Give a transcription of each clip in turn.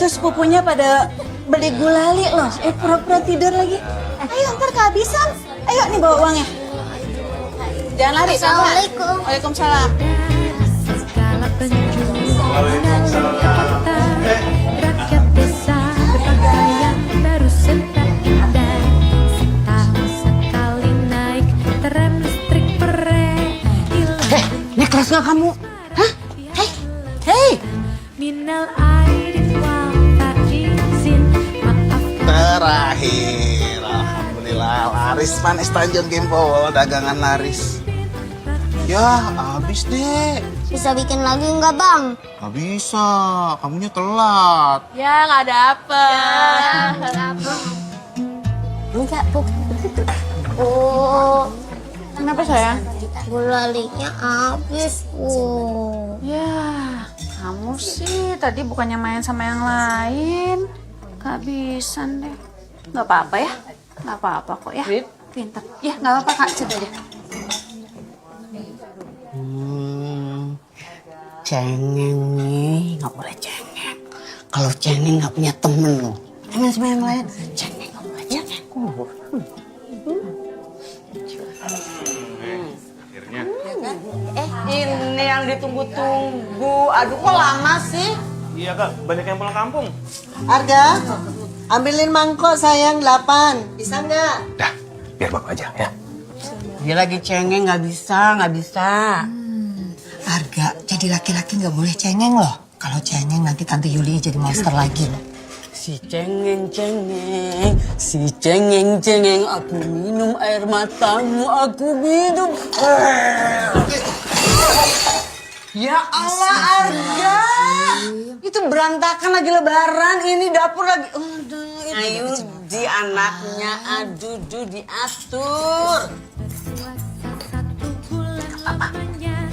Itu sepupunya pada beli gulali loh. Pura-pura tidur lagi. Ayo ntar kehabisan. Ayo nih bawa uangnya. Jangan lari. Assalamualaikum. Waalaikumsalam. Segala penjuru rakyat desa berpakaian baru sentak indah. Setahun sekali naik tram listrik perek. Ini kelas nggak kamu? Hah? Hei! Minal aidin wal faizin. Maaf Terakhir, alhamdulillah laris manis Tanjung Kimpo, dagangan laris. Ya, habis deh. Bisa bikin lagi nggak bang? Gak bisa, kamunya telat. Ya nggak dapet. Enggak bukan begitu. Oh, Kenapa sayang? gulalinya habis. Oh, Ya, kamu sih tadi bukannya main sama yang lain. Kehabisan deh. Nggak apa-apa ya? Nggak apa-apa kok ya. Pintar. Ya nggak apa-apa Kak, coba aja. Cengeng nih, nggak boleh cengeng. Kalau cengeng nggak punya temen loh. Emang sama yang lain, cengeng nggak boleh cengeng. Ini yang ditunggu-tunggu. Aduh, kok lama sih? Iya kak, banyak yang pulang kampung. Arga, ambilin mangkok sayang 8. Bisa nggak? Dah, biar bapak aja ya. Dia lagi cengeng nggak bisa. Harga jadi laki-laki nggak boleh cengeng loh. Kalau cengeng nanti Tante Yuli jadi monster lagi loh. Si cengeng, aku minum air matamu, aku minum. Ya Allah, Arga, itu berantakan lagi lebaran, ini dapur lagi. Ayo di anaknya, aduh, diatur. satu bulan lamanya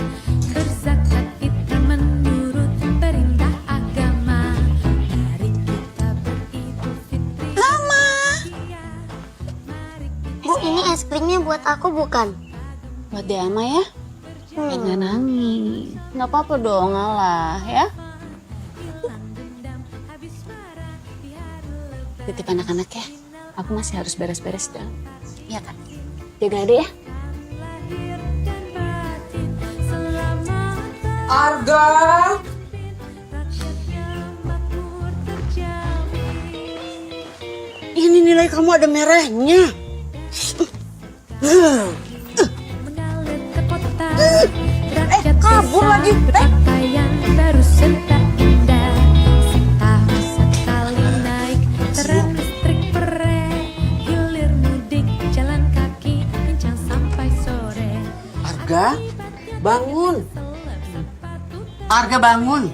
berzakat fitrah menurut perintah agama. Mari kita beridul fitri. Bu, ini es krimnya buat aku bukan? Buat Dama ya? Jangan nangis. Nggak apa-apa dong, ngalah ya. Titip anak-anak ya. Aku masih harus beres-beres dong. Iya kan? Jaga adek ya. Arga, ini nilai kamu ada merahnya. Mengalir ke kota, rakyat kabur desa lagi. berpakaian baru sentak indah. Setahun sekali naik tram listrik perek. Hilir mudik jalan kaki kencang sampai sore. Arga, bangun. Arga bangun.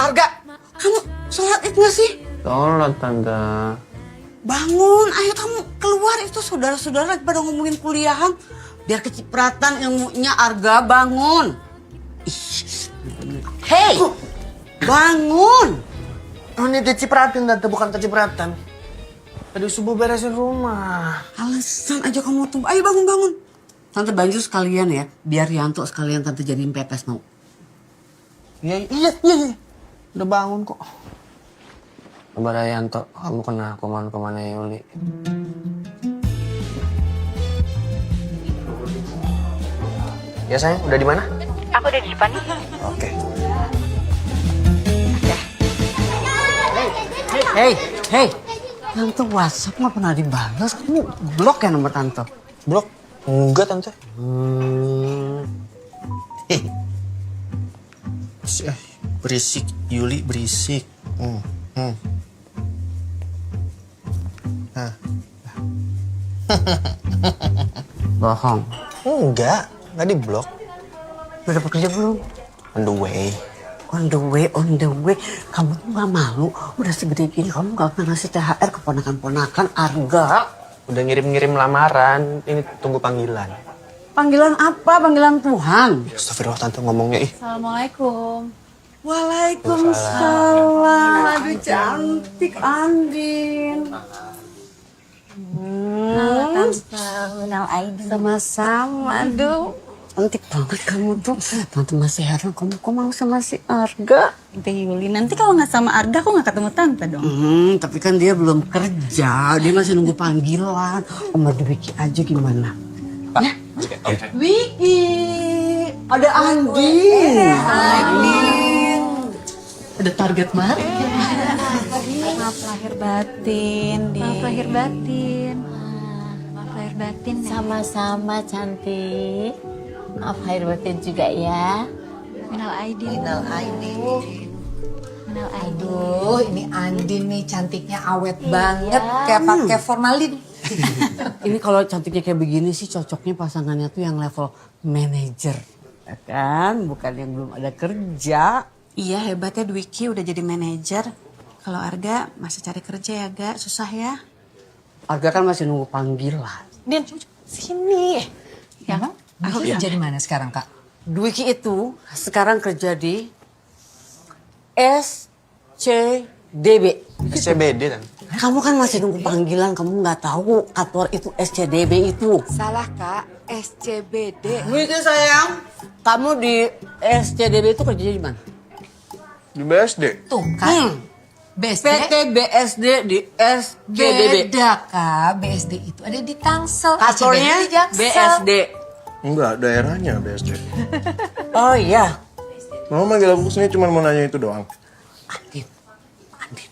Arga, kamu sholat id nggak sih? Sholat tante. Bangun, ayo kamu keluar, itu saudara-saudara lagi pada ngomongin kuliahan. Biar kecipratan ilmunya. Arga bangun. Hei, bangun. Oh ini kecipratan tante, bukan kecipratan. Tadi subuh beresin rumah. Alasan aja kamu tuh. Ayo bangun. Tante banjir sekalian ya, biar Yanto sekalian tante jadiin pepes mau. Iya. Udah bangun kok. Kabar Yanto, kamu kena kemana Yuli? Ya sayang, udah di mana? Aku udah di depan nih. Oke. Hei, Tante WhatsApp nggak pernah dibalas. Kamu blok ya nomor Tante? Blok? Enggak tante. Berisik, Yuli berisik. Bohong. Enggak di blok. Udah dapet kerja belum? On the way. On the way. Kamu tuh gak malu? Udah segede gini kamu gak pernah ngasih THR ke ponakan-ponakan Arga. Udah ngirim-ngirim lamaran. Ini tunggu panggilan. Panggilan apa? Panggilan Tuhan. Astagfirullah tante ngomongnya ih. Assalamualaikum. Waalaikumsalam. Aduh cantik Andin. Halo Tante, minal aidin. Sama-sama. Aduh. Cantik banget kamu tuh. Tante masih heran kamu kok mau sama si Arga. Tante Yuli, nanti kalau nggak sama Arga aku nggak ketemu Tante dong. Tapi kan dia belum kerja. Dia masih nunggu panggilan. Oma Wiki aja gimana? Pak. Ya? Oke. Wiki. Ada Andin. Ada target market. Maaf lahir batin, Maaf lahir batin. Maaf lahir batin. Sama-sama cantik. Maaf lahir batin juga ya. Minal aidin. Minal aidin. Minal aidin. Aduh, ini Andin nih cantiknya awet banget kayak pakai formalin. Ini kalau cantiknya kayak begini sih cocoknya pasangannya tuh yang level manager. Ya kan? Bukan yang belum ada kerja. Iya hebatnya Dwiki udah jadi manajer. Kalau Arga masih cari kerja ya Ga, susah ya. Arga kan masih nunggu panggilan. Din, sini. Ya, Aku kerja di mana sekarang, Kak? Dwiki itu sekarang kerja di SCDB. SCBD kan? Kamu kan masih nunggu panggilan, kamu nggak tahu kantor itu SCDB itu. Salah, Kak. SCBD. Dwiki sayang, kamu di SCDB itu kerja di mana? Di BSD. Tuh, Kak. BSD? PT BSD di SCDB. Beda, Kak. BSD itu ada di Tangsel. Kantornya SCBD di Jaksel. BSD. Enggak, daerahnya BSD. Oh iya. Mama manggil aku kesini cuma mau nanya itu doang. Andin. Andin.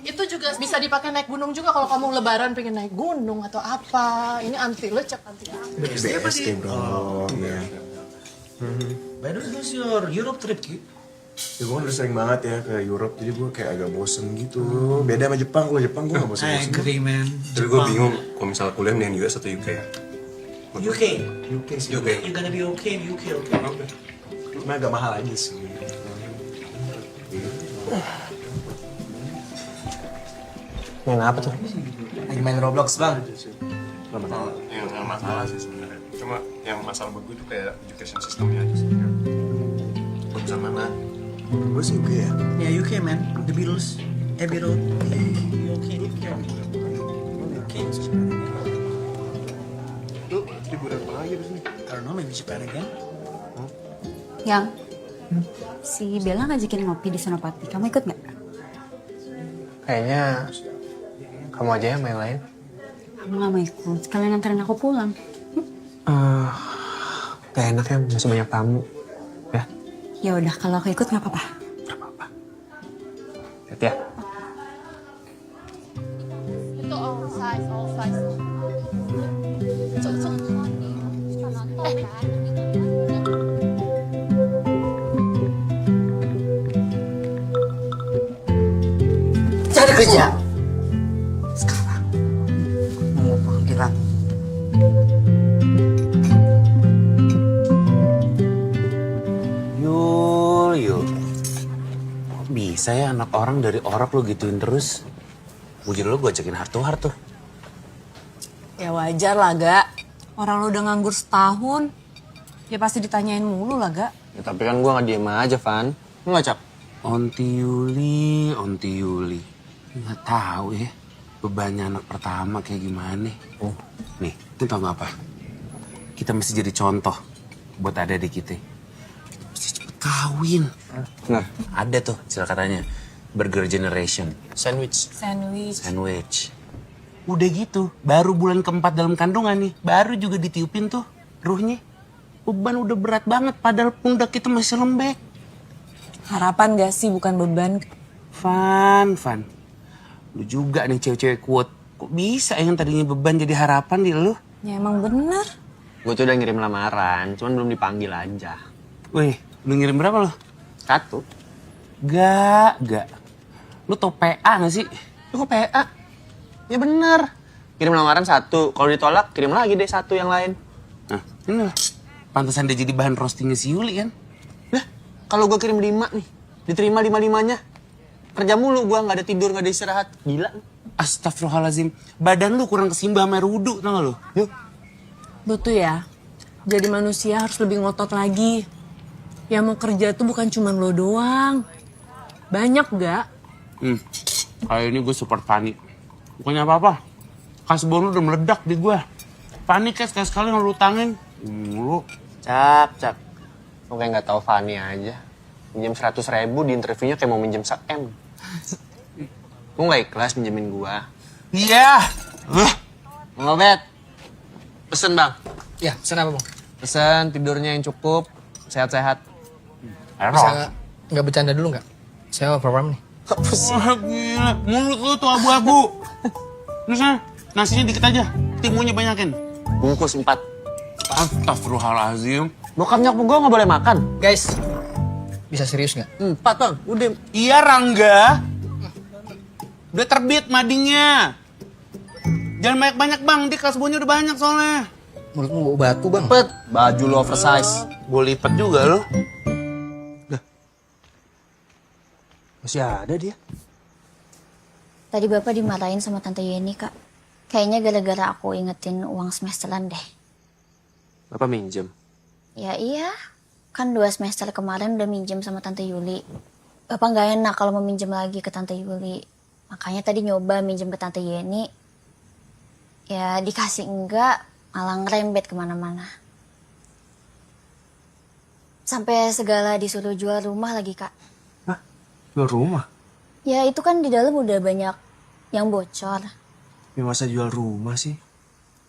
Itu juga bisa dipakai naik gunung juga kalau kamu lebaran pengen naik gunung atau apa. Ini anti lecek anti. BSD bro. Iya. By the way, how's your Europe trip, Ki? Ya gue kan udah sering banget ya ke Europe, jadi gue kayak agak bosen gitu. Beda sama Jepang, kalau Jepang gue gak bosen-bosen. man. Tapi gue bingung kalau misalnya kuliah mending US atau UK ya? UK. UK sih. UK. You're gonna be okay in UK, okay? Cuma agak mahal aja sih. Main apa tuh? Lagi main Roblox, Bang. Gak masalah. Ya gak masalah sih sebenarnya. Cuma yang masalah buat gue itu kayak education systemnya aja sih. Bagusan mana? Gue sih UK ya. Yeah, UK, man. The Beatles, Abbey Road. UK. Lu liburan apa lagi di sini? I don't know, maybe Japan again. Yang si Bella ngajakin ngopi di Senopati, kamu ikut nggak? Kayaknya kamu aja yang main lain. Kamu nggak mau ikut, sekalian anterin aku pulang. Gak enak ya, masih banyak tamu. Ya, Ya udah, kalau aku ikut nggak apa-apa. gak apa-apa. Lihat ya. Itu all size. Cari kerja. Sekarang nunggu panggilan. Yul. Kok bisa ya anak orang dari orok lo gituin terus? Mungkin lo gue ajakin heart to heart tuh. Ya wajar lah, Gak. Orang lu udah nganggur setahun. Ya pasti ditanyain mulu lah, Gak. Ya, tapi kan gue gak diem aja, Van. Lu gak cap? Onti Yuli. Nggak tahu ya bebannya anak pertama kayak gimana. Oh, nih, lu tau gak apa? Kita mesti jadi contoh buat adik-adik kita. Mesti cepet kawin. Nah, Ada tuh istilah katanya, burger generation. sandwich. Sandwich. Udah gitu, baru bulan keempat dalam kandungan nih, baru juga ditiupin tuh ruhnya. Beban udah berat banget, padahal pundak kita masih lembek. Harapan gak sih, bukan beban. Van. Lu juga nih cewek-cewek kuat. Kok bisa yang tadinya beban jadi harapan di lu? Ya emang bener. Gue tuh udah ngirim lamaran, cuman belum dipanggil aja. Wih, lu ngirim berapa lo? 1. Gak. Lu tau PA gak sih? Kok PA? Ya bener. Kirim lamaran 1, kalau ditolak kirim lagi deh 1 yang lain. Nah, ini lah. Pantesan dia jadi bahan roastingnya si Yuli kan? Lah, kalau gue kirim 5 nih, diterima 5-5-nya. Kerja mulu gue, gak ada tidur, gak ada istirahat. Gila. Astagfirullahaladzim. Badan lu kurang kesimba sama rudu, tau gak lu? Yuk. Lu tuh ya, jadi manusia harus lebih ngotot lagi. Yang mau kerja tuh bukan cuma lo doang. Banyak Gak? Kali ini gue super panik. Bukannya apa-apa. Kasbon lu udah meledak di gue. Panik ya sekali-sekali lu utangin. Lu. Cap. Lu kayak nggak tahu Fanny aja. Minjem 100.000 di interviewnya kayak mau minjem 1 M. Lu nggak ikhlas minjemin gua? Iya. Nggak bet. Pesen bang. Ya, pesan apa bang? Pesen tidurnya yang cukup, sehat-sehat. Bisa nggak bercanda dulu nggak? Saya program nih. Wah gila, mulut lu tuh abu-abu. Terusnya nasinya dikit aja, timunnya banyakin. Bungkus 4. Astagfirullahaladzim. Bokap nyokap gua nggak boleh makan. Guys, bisa serius nggak? 4 bang, udah. Iya Rangga. Udah terbit madingnya. Jangan banyak-banyak bang, di kelas bonnya udah banyak soalnya. Mulutmu bau batu bang. Cepet, baju lu oversize. Gue lipat juga lo. Masih ada dia. Tadi Bapak dimarahin sama Tante Yeni, Kak. Kayaknya gara-gara aku ingetin uang semesteran deh. Bapak minjem. Ya iya, kan 2 semester kemarin udah minjem sama Tante Yuli. Bapak nggak enak kalau mau minjem lagi ke Tante Yuli. Makanya tadi nyoba minjem ke Tante Yeni. Ya dikasih enggak, malah ngerembet kemana-mana. Sampai segala disuruh jual rumah lagi, Kak. Jual rumah? Ya itu kan di dalam udah banyak yang bocor. Ya masa jual rumah sih?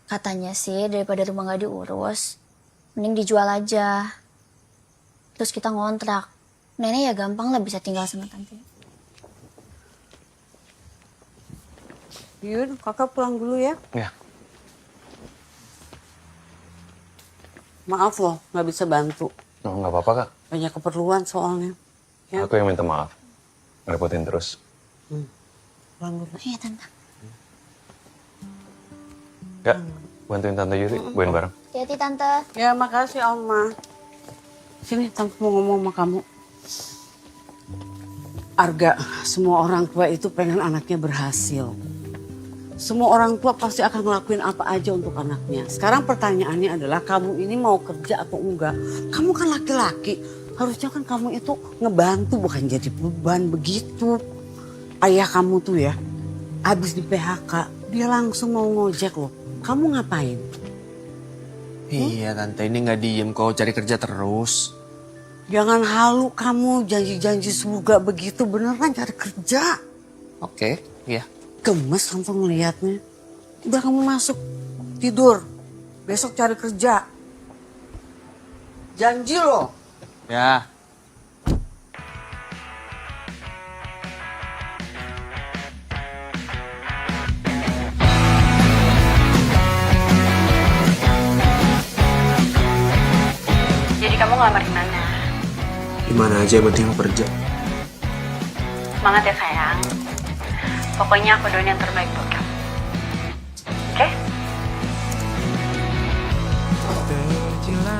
Katanya sih daripada rumah nggak diurus, mending dijual aja. Terus kita ngontrak. Nenek ya gampang lah bisa tinggal sama tante. Yun, kakak pulang dulu ya. Ya. Maaf loh, nggak bisa bantu. Oh, nggak apa-apa kak. Banyak keperluan soalnya. Ya. Aku yang minta maaf. Ngerepotin terus. Pulang dulu. Iya tante. Kak, bantuin Tante Yuri, buain bareng. Hati-hati tante. Ya makasih Oma. Sini tante mau ngomong sama kamu. Arga, semua orang tua itu pengen anaknya berhasil. Semua orang tua pasti akan ngelakuin apa aja untuk anaknya. Sekarang pertanyaannya adalah kamu ini mau kerja atau enggak? Kamu kan laki-laki. Harusnya kan kamu itu ngebantu bukan jadi beban begitu. Ayah kamu tuh ya, habis di PHK, dia langsung mau ngojek loh. Kamu ngapain? Iya tante, ini nggak diem kok, cari kerja terus. Jangan halu kamu, janji-janji surga begitu, beneran cari kerja. Oke, iya. Gemes tante ngeliatnya. Udah kamu masuk, tidur. Besok cari kerja. Janji loh. Ya. Jadi kamu ngelamar di mana? Di mana aja yang penting aku kerja. Semangat ya sayang. Pokoknya aku doain yang terbaik buat kamu. Oke?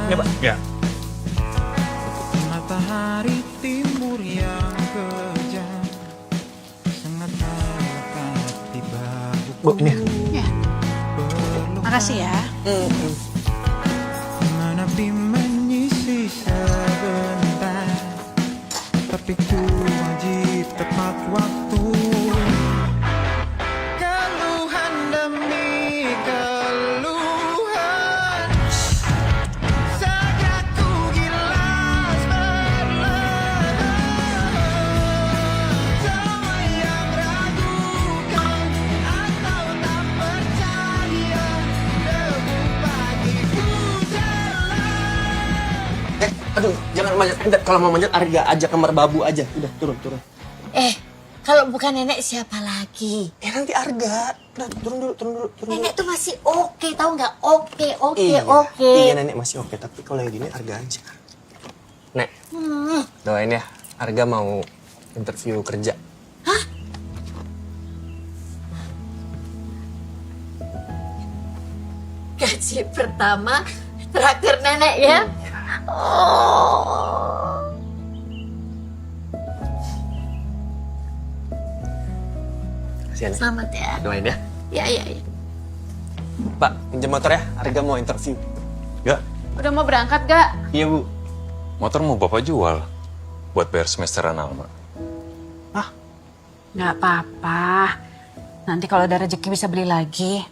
Ya Pak. Ya. Matahari timur yang kejam sangat melekat di bahuku. Bu, ini. Ya. Makasih ya. Menepi menyisi sebentar, tapi ku wajib tepat waktu. Keluhan demi keluhan, saja ku gilas berlebihan. Semua yang ragukan atau tak percaya, debu pagi ku jalan. Aduh, jangan manjat. Kalau mau manjat, Arga ajak kamar babu aja. Udah, turun. Kalau bukan nenek siapa lagi? Nanti Arga. Udah, turun dulu. Nenek tuh masih oke, tahu nggak? Oke. Iya, nenek masih oke. Tapi kalau yang gini Arga aja. Nek, doain ya. Arga mau interview kerja. Gaji pertama traktir nenek ya. Oh. Kasihan ya. Selamat ya. Doain ya. Ya. Pak, pinjam motor ya. Arga mau interview. Ya, Udah mau berangkat gak? Iya, Bu. motor mau bapak jual. Buat bayar semesteran Alma. Nggak apa-apa. Nanti kalau ada rezeki bisa beli lagi.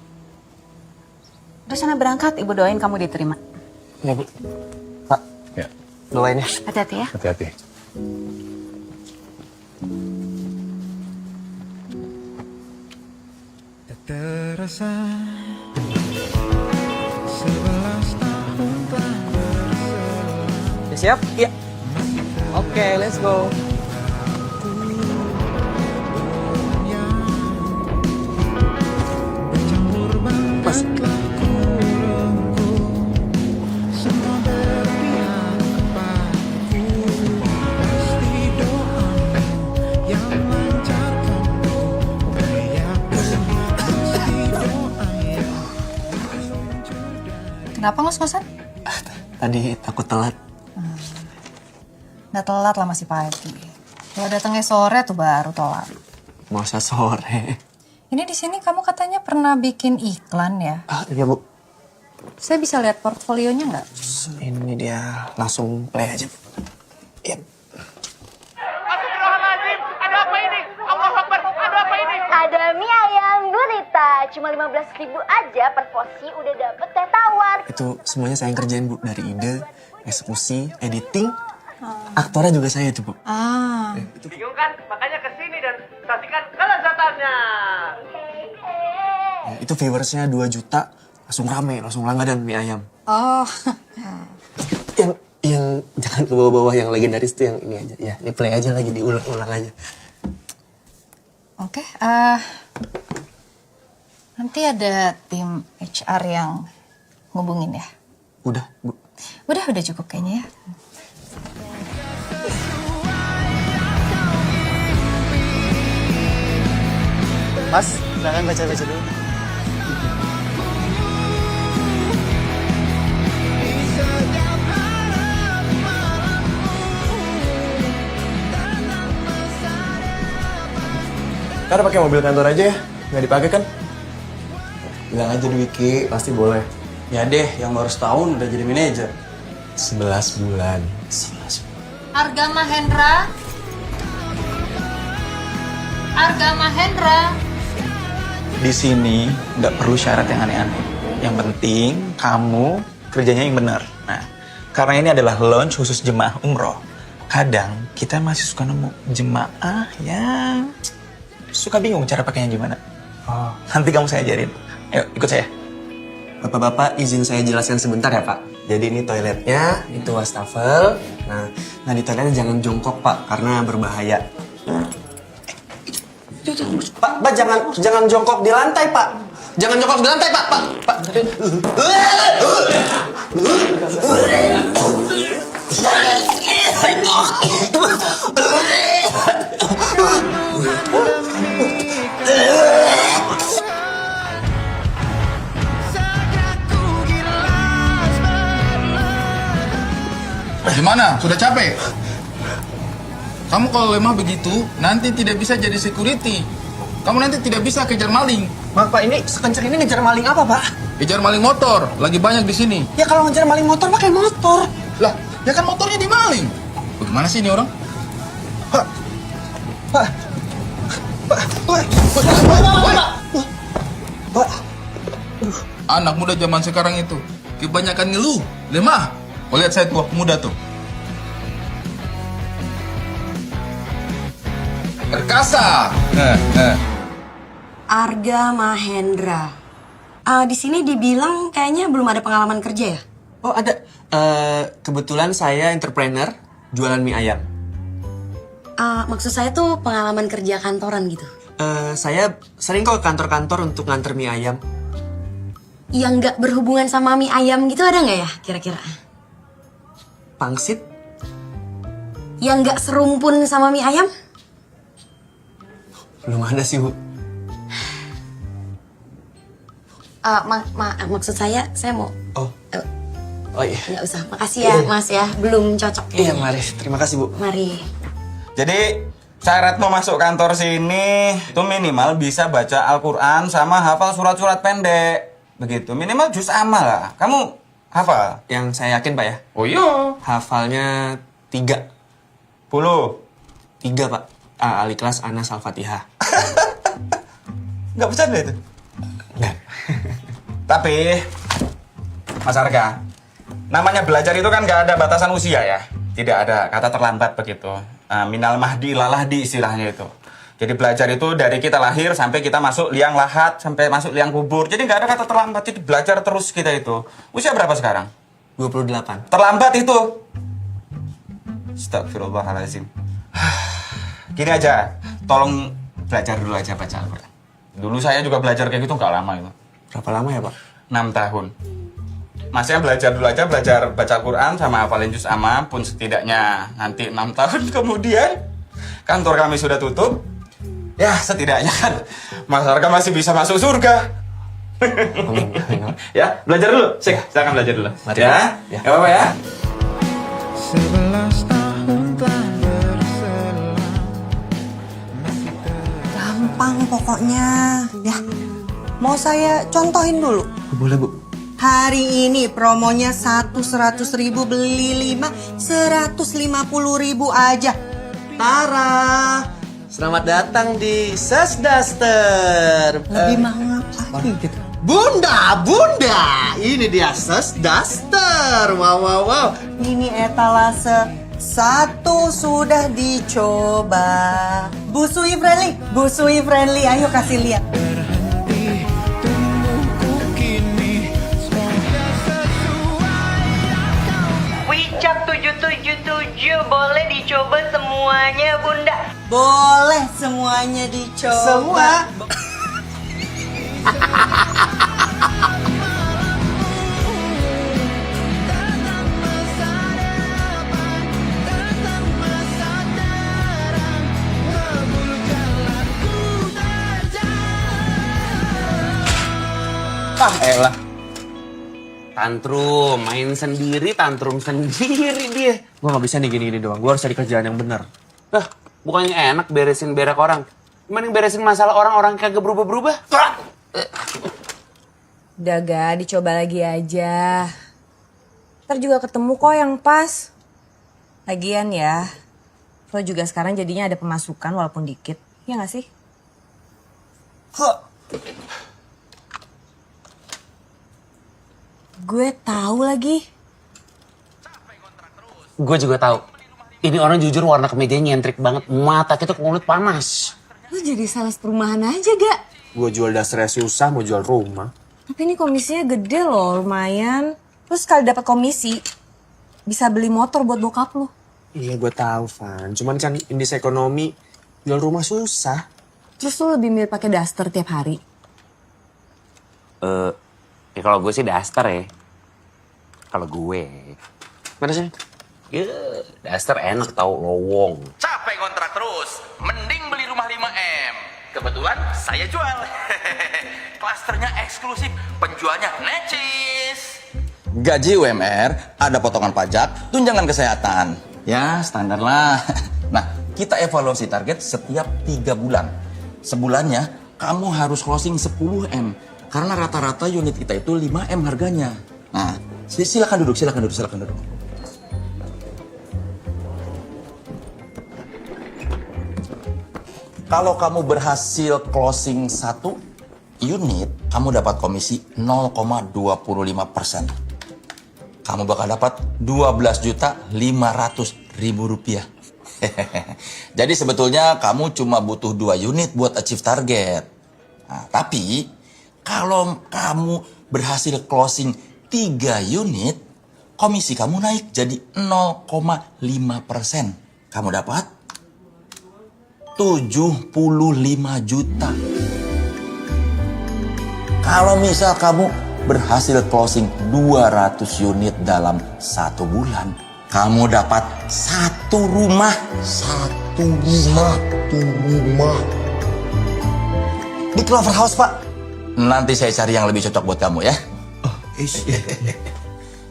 Udah sana berangkat, Ibu doain kamu diterima. Ya, Bu. Pak. Ya. Doain ya. Hati-hati ya. Hati-hati. Terasa 11 tahun telah berselang. Ya, siap? Iya. Oke, let's go. Mas. Semua berpihak padaku. Pasti doamu yang lancarkanku. Kayaku pasti doa yang Kenapa ngos-ngosan? Tadi takut telat. Nggak telat lah, masih pagi. Kalau datangnya sore tuh baru telat. Masa sore. Ini di sini kamu katanya pernah bikin iklan ya? Iya, Bu. Saya bisa lihat portfolionya nggak? Ini dia, langsung play aja. Iya. Astagfirullahaladzim, ada apa ini? Allahu Akbar, ada apa ini? Ada mie ayam gurita, cuma 15.000 aja per porsi udah dapet teh tawar. Itu semuanya saya yang kerjain, Bu. Dari ide, eksekusi, editing, aktornya juga saya tuh, Bu. Bingung kan? Makanya kesini dan saksikan kelezatannya. Ya, itu viewersnya 2 juta, langsung rame, langsung langganan mie ayam. Oh, Yang jangan ke bawah-bawah, yang legendaris tuh yang ini aja. Ya, ini play aja lagi, diulang-ulang aja. oke. Nanti ada tim HR yang ngubungin ya? Udah, Bu. Udah cukup kayaknya ya. Mas, silakan baca-baca dulu. Ntar pakai mobil kantor aja ya, nggak dipakai kan? Bilang aja Dwiki, pasti boleh. Ya deh, yang baru setahun udah jadi manajer. 11 bulan. Arga Mahendra. Arga Mahendra. Di sini nggak perlu syarat yang aneh-aneh. Yang penting kamu kerjanya yang benar. Nah, karena ini adalah launch khusus jemaah umroh. Kadang kita masih suka nemu jemaah yang suka bingung cara pakainya gimana. Oh, nanti kamu saya ajarin. Ayo, ikut saya. Bapak-bapak, izin saya jelaskan sebentar ya, Pak. Jadi ini toiletnya, itu wastafel. Nah di toiletnya jangan jongkok, Pak, karena berbahaya. Pak, jangan jongkok di lantai, Pak. Jangan jongkok di lantai, Pak. Pak. Gimana? Sudah capek? Kamu kalau lemah begitu, nanti tidak bisa jadi security. Kamu nanti tidak bisa kejar maling. Pak, ini sekencang ini ngejar maling apa, Pak? Kejar maling motor, lagi banyak di sini. Ya kalau ngejar maling motor pakai motor. Lah, ya kan motornya dimaling. Bagaimana sih ini orang? Pak. Anak muda zaman sekarang itu kebanyakan ngeluh, lemah. Oh, lihat saya tua muda tuh. Perkasa. Arga Mahendra. Di sini dibilang kayaknya belum ada pengalaman kerja ya? Oh, ada. Kebetulan saya entrepreneur jualan mie ayam. Maksud saya tuh pengalaman kerja kantoran gitu. Saya sering kok ke kantor-kantor untuk nganter mie ayam. Yang nggak berhubungan sama mie ayam gitu ada nggak ya kira-kira? Pangsit? Yang nggak serumpun sama mie ayam? Belum ada sih, Bu. Maksud saya mau... Oh iya. Nggak usah, makasih ya Mas ya. Belum cocok ya. Iya, mari. Terima kasih, Bu. Mari. Jadi syarat mau masuk kantor sini itu minimal bisa baca Al-Quran sama hafal surat-surat pendek. Begitu, minimal juz amma lah. Kamu hafal? Yang saya yakin, Pak ya? Oh iya. Hafalnya 3. 3, Pak. Al-Ikhlas, Anas, Al-Fatihah. Nggak bercanda itu? Nggak. Tapi Mas Arga, namanya belajar itu kan gak ada batasan usia ya. Tidak ada kata terlambat begitu. Minal mahdi lalahdi istilahnya itu. Jadi belajar itu dari kita lahir sampai kita masuk liang lahat, sampai masuk liang kubur. Jadi gak ada kata terlambat, jadi belajar terus kita itu. Usia berapa sekarang? 28. Terlambat itu. Astagfirullahaladzim. Gini aja, tolong belajar dulu aja baca Al-Quran. Dulu saya juga belajar kayak gitu gak lama itu. Berapa lama ya, Pak? 6 tahun. Masnya belajar dulu aja, belajar baca Al-Quran sama hafalin juz amma pun setidaknya nanti 6 tahun kemudian kantor kami sudah tutup. Ya setidaknya kan Mas Arga masih bisa masuk surga. Ya, belajar dulu. Silakan belajar dulu. Mari, ya. ya. Gak apa-apa ya. 11 tahun telah berselang. Gampang pokoknya. Ya, mau saya contohin dulu. Boleh, Bu. Hari ini promonya 100.000 beli 5 150.000 aja. Tara. Selamat datang di Sesdaster. Lebih mahal lagi gitu. Bunda, ini dia Sesdaster. Wow. Ini etalase 1 sudah dicoba. Bu Sui friendly, ayo kasih lihat. Wicak 777 boleh dicoba semuanya, Bunda. Boleh semuanya dicoba. Semua? Elah. Tantrum, main sendiri, tantrum sendiri dia. Gue gak bisa nih gini-gini doang. Gue harus cari kerjaan yang bener. Lah, bukannya enak beresin berak orang. Mending beresin masalah orang-orang kagak berubah-berubah. Udah gak, dicoba lagi aja. Ntar juga ketemu kok yang pas. Lagian ya, lo juga sekarang jadinya ada pemasukan walaupun dikit. Ya gak sih? Gue tahu lagi. Gue juga tahu. Ini orang jujur warna kemejanya nyentrik banget. Mata kita kulit panas. Lo jadi sales perumahan aja gak? Gue jual dasarnya susah, mau jual rumah. Tapi ini komisinya gede loh, lumayan. Terus sekali dapat komisi, bisa beli motor buat bokap lo. Iya, gue tahu, Van. Cuman kan indeks ekonomi jual rumah susah. Terus lo lebih milih pakai daster tiap hari? Ya kalau gue sih daster ya. Kalau gue. Mana sih? Ya, daster enak tau, lowong. Capek kontrak terus, mending beli rumah 5M. Kebetulan saya jual. Klasternya eksklusif, penjualnya necis. Gaji UMR, ada potongan pajak, tunjangan kesehatan. Ya, standar lah. Nah, kita evaluasi target setiap 3 bulan. Sebulannya, kamu harus closing 10M. Karena rata-rata unit kita itu 5M harganya. Nah, silakan duduk. Kalau kamu berhasil closing 1 unit, kamu dapat komisi 0,25%. Kamu bakal dapat 12.500.000 rupiah. Jadi sebetulnya kamu cuma butuh 2 unit buat achieve target. Nah, tapi kalau kamu berhasil closing 3 unit, komisi kamu naik jadi 0,5%. Kamu dapat 75 juta. Kalau misal kamu berhasil closing 200 unit dalam 1 bulan, kamu dapat 1 rumah. 1 rumah. Di Clover House, Pak. Nanti saya cari yang lebih cocok buat kamu ya.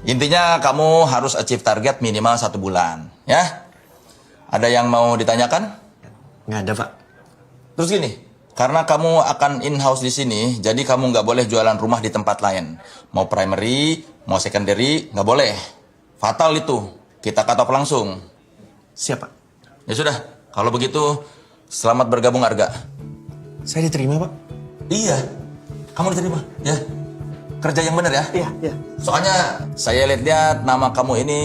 Intinya kamu harus achieve target minimal 1 bulan, ya. Ada yang mau ditanyakan? Nggak ada, Pak. Terus gini, karena kamu akan in-house di sini, jadi kamu nggak boleh jualan rumah di tempat lain. Mau primary, mau secondary, nggak boleh. Fatal itu, kita cut off langsung. Siap, Pak. Ya sudah, kalau begitu, selamat bergabung Arga. Saya diterima, Pak? Iya, kamu diterima, ya. kerja yang bener ya. Iya. Soalnya saya lihat nama kamu ini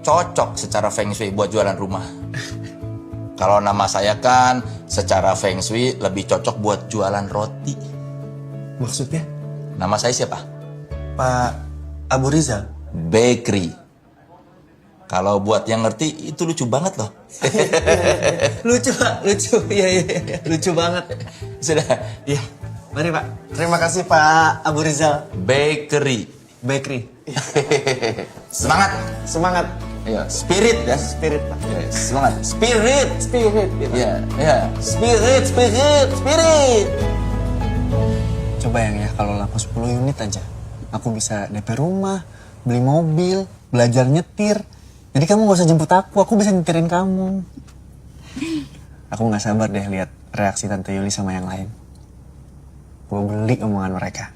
cocok secara feng shui buat jualan rumah. Kalau nama saya kan secara feng shui lebih cocok buat jualan roti. Maksudnya? Nama saya siapa? Pak Abu Rizal. Bakery. Kalau buat yang ngerti itu lucu banget loh. Lucu Pak, lucu. Iya. Lucu banget. Sudah. Iya. Mari Pak. Terima kasih Pak Abu Rizal. Bakery. Semangat. Semangat. Ya, spirit ya. Spirit Pak. Ya, semangat. Spirit. Iya. Ya. Spirit. Coba ya kalau laku 10 unit aja. Aku bisa DP rumah, beli mobil, belajar nyetir. Jadi kamu gak usah jemput aku bisa nyetirin kamu. Aku gak sabar deh lihat reaksi Tante Yuli sama yang lain. Gue beli omongan mereka.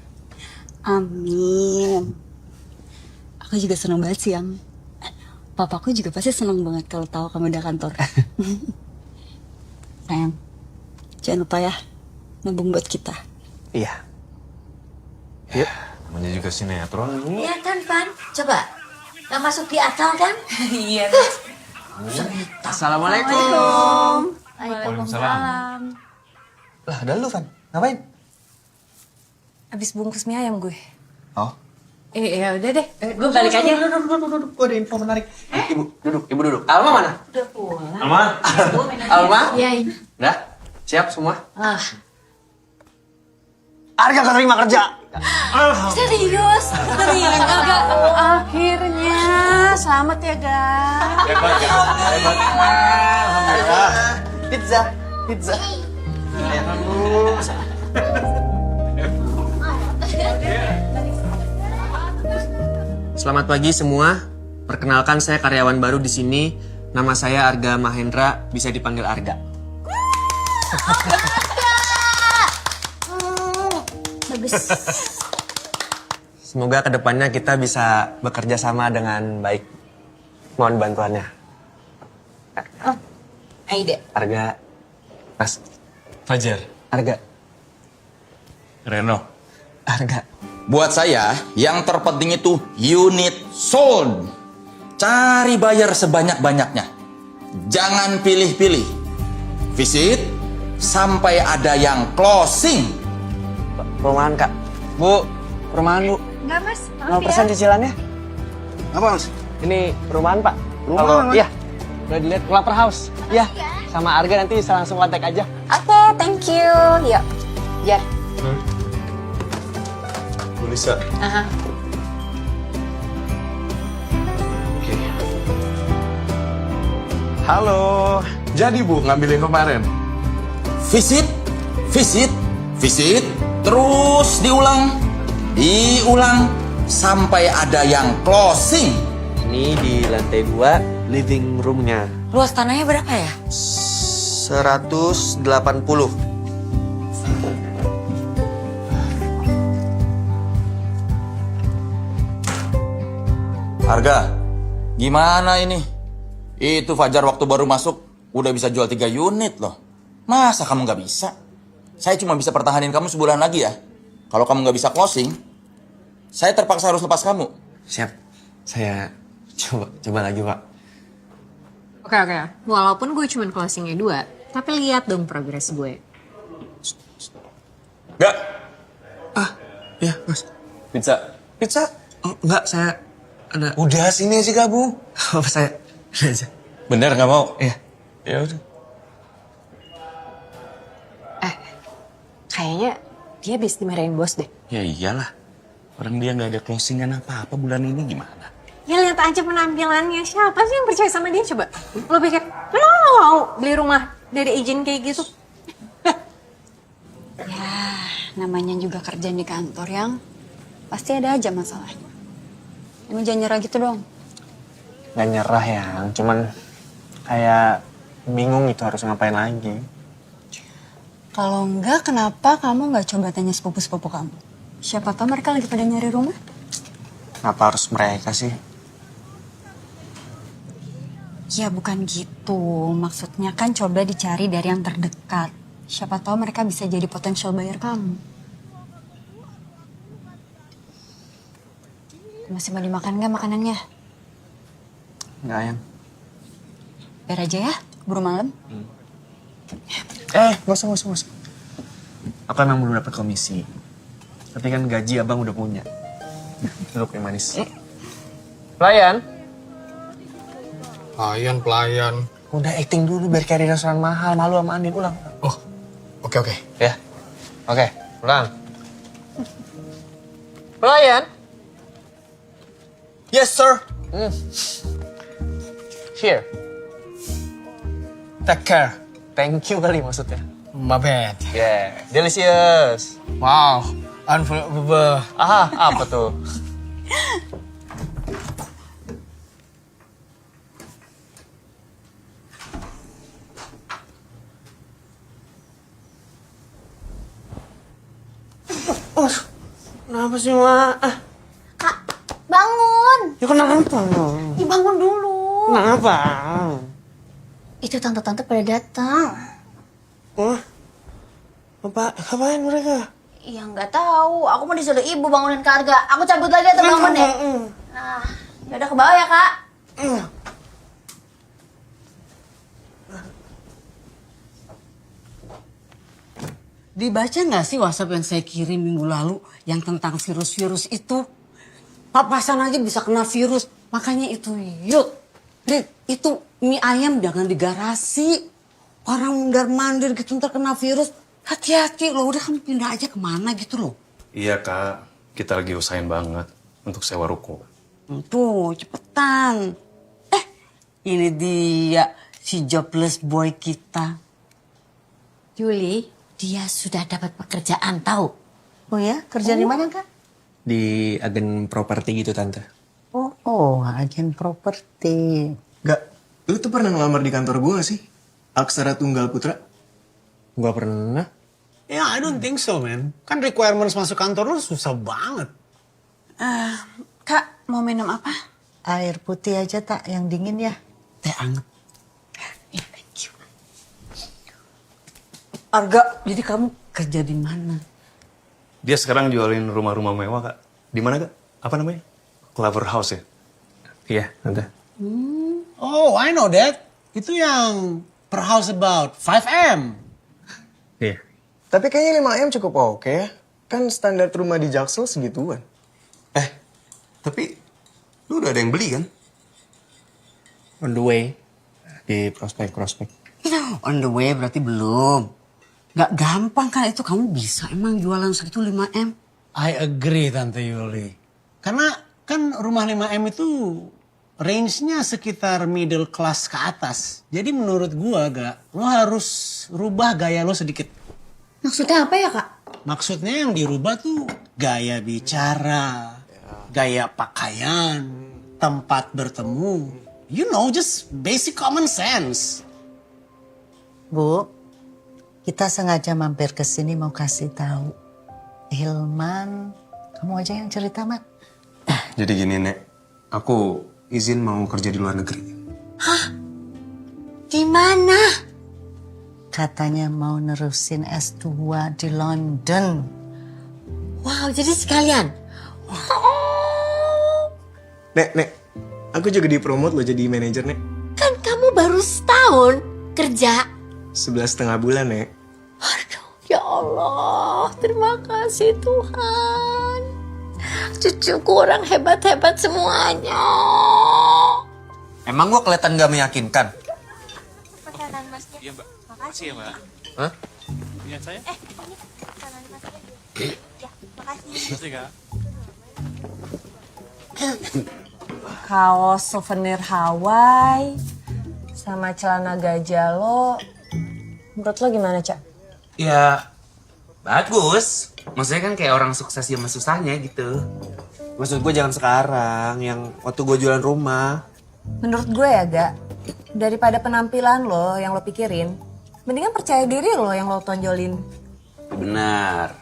Amin. Aku juga senang banget sih, Yang. Papaku juga pasti senang banget kalau tahu kamu udah kantor. Sayang, jangan lupa ya, nabung buat kita. Iya. Yuk, namanya juga sinetron. Iya kan, Van? Coba. Gak masuk di akal kan? Iya. Assalamualaikum. Waalaikumsalam. Lah, ada lu, Van. Ngapain? Abis bungkus mie ayam gue. Oh. Ya udah deh. Gue balik aja. Duduk. Gue ada info menarik. Ibu duduk. Alma mana? Udah pulang. Alma? Iya, ini. Udah? Siap semua? Arga keterima kerja. Serius? Akhirnya, selamat ya, Ga. Alhamdulillah. Pizza. Selamat pagi semua. Perkenalkan saya karyawan baru di sini. Nama saya Arga Mahendra, bisa dipanggil Arga. Bagus. Semoga kedepannya kita bisa bekerja sama dengan baik. Mohon bantuannya. Aida. Arga. Mas. Fajar. Arga. Reno. Arga. Buat saya, yang terpenting itu unit sold. Cari bayar sebanyak-banyaknya. Jangan pilih-pilih. Visit sampai ada yang closing. Perumahan, Kak. Bu, perumahan, Bu. Enggak, Mas. 0% cicilannya. Apa, Mas? Ini perumahan, Pak. Perumahan, Mas? Iya. Udah dilihat Clapper House. Iya. Sama Arga nanti bisa langsung kontak aja. Oke, thank you. Yuk. Jar. Bu Lisa. Halo. Jadi Bu, ngambil yang kemarin? Visit. Terus diulang sampai ada yang closing. Ini di lantai 2, living room-nya. Luas tanahnya berapa ya? 180. Harga, gimana ini? Itu Fajar waktu baru masuk udah bisa jual 3 unit loh. Masa kamu nggak bisa? Saya cuma bisa pertahanin kamu sebulan lagi ya. Kalau kamu nggak bisa closing, saya terpaksa harus lepas kamu. Siap. Saya coba lagi, Pak. Oke. Walaupun gue cuma closingnya 2, tapi lihat dong progres gue. Enggak. Iya, Mas. Pizza? Oh, enggak, saya ada. Udah sini aja gabung. Oh, saya aja. Bener nggak mau? Iya. Ya udah. Kayaknya dia habis dimarahin bos deh. Ya iyalah. Orang dia nggak ada closingan apa-apa bulan ini gimana? Ya lihat aja penampilannya. Siapa sih yang percaya sama dia coba? Lo pikir, lo mau beli rumah dari izin kayak gitu? Ya, namanya juga kerja di kantor, Yang. Pasti ada aja masalahnya. Kamu jangan nyerah gitu dong. Nggak nyerah ya, cuman kayak bingung gitu harus ngapain lagi. Kalau enggak, kenapa kamu nggak coba tanya sepupu-sepupu kamu? Siapa tahu mereka lagi pada nyari rumah. Kenapa harus mereka sih? Ya bukan gitu. Maksudnya kan coba dicari dari yang terdekat. Siapa tahu mereka bisa jadi potensial buyer kamu. Masih mau dimakan nggak makanannya? Nggak, Ayang. Biar aja ya, keburu malam. Nggak usah. Aku emang belum dapat komisi. Tapi kan gaji abang udah punya. Duduk yang manis. Pelayan. Pelayan. Udah acting dulu biar kayak di restoran mahal. Malu sama Andin. Ulang. Oh, oke. Ya. Oke, ulang. Pelayan. Yes, sir. Here. Take care. Thank you kali maksudnya. My bad. Yeah, delicious. Wow, unbelievable. Apa tuh? Kenapa sih, Mak? Kak, bangun. Ya kenapa? Bangun dulu. Kenapa? Itu tante-tante pada datang. Ngapain mereka? Ya nggak tahu. Aku mau disuruh ibu bangunin Karga. Aku cabut lagi atau bangun deh? Nah, yaudah ke bawah ya, Kak. Dibaca nggak sih WhatsApp yang saya kirim minggu lalu yang tentang virus-virus itu? Papasan aja bisa kena virus. Makanya itu, itu mie ayam jangan di garasi. Orang mundar-mandir gitu ntar kena virus. Hati-hati loh, udah kamu pindah aja kemana gitu loh. Iya kak, kita lagi usahain banget untuk sewa ruko. Tuh, cepetan. Ini dia si jobless boy kita. Juli, dia sudah dapat pekerjaan tahu. Oh ya, kerja di mana Kak? Di agen properti gitu, Tante. Oh, agen properti. Gak, lu tuh pernah ngelamar di kantor gue sih? Aksara Tunggal Putra? Gua pernah. Ya, I don't think so, man. Kan requirements masuk kantor lu susah banget. Kak, mau minum apa? Air putih aja tak, yang dingin ya. Teh anget. Thank you. Arga, jadi kamu kerja di mana? Dia sekarang jualin rumah-rumah mewah kak. Di mana kak? Apa namanya? Clover House ya? Iya, Tante. Oh, I know that. Itu yang per house about 5M. Iya. Tapi kayaknya 5M cukup oke ya. Kan standar rumah di Jaksel segituan. Tapi lu udah ada yang beli kan? On the way. Di prospek. On the way berarti belum. Gak gampang kan itu, kamu bisa emang jualan segitu 5M? I agree Tante Yuli. Karena kan rumah 5M itu range-nya sekitar middle class ke atas. Jadi menurut gua lo harus rubah gaya lo sedikit. Maksudnya apa ya, Kak? Maksudnya yang dirubah tuh gaya bicara, gaya pakaian, tempat bertemu. You know, just basic common sense. Bu, kita sengaja mampir ke sini mau kasih tahu. Hilman, kamu aja yang cerita, Mat. Jadi gini, Nek. Aku izin mau kerja di luar negeri. Hah? Di mana? Katanya mau nerusin S2 di London. Wow, jadi sekalian. Nek. Aku juga dipromot loh jadi manajer, Nek. Kan kamu baru setahun kerja. 11,5 bulan, Nek. Ya Allah, terima kasih Tuhan. Cucuku orang hebat-hebat semuanya. Emang gua kelihatan gak meyakinkan? Iya, Mbak. Makasih ya, Mbak. Hah? Ingat saya? Ini makanan masnya. Ya, makasih. Makasih, Kak. Kaos souvenir Hawaii sama celana gajah lo. Menurut lo gimana, Cak? Ya, bagus. Maksudnya kan kayak orang sukses sama susahnya gitu. Maksud gue jangan sekarang, yang waktu gue jualan rumah. Menurut gue ya, Gak, daripada penampilan lo yang lo pikirin, mendingan percaya diri lo yang lo tonjolin. Benar.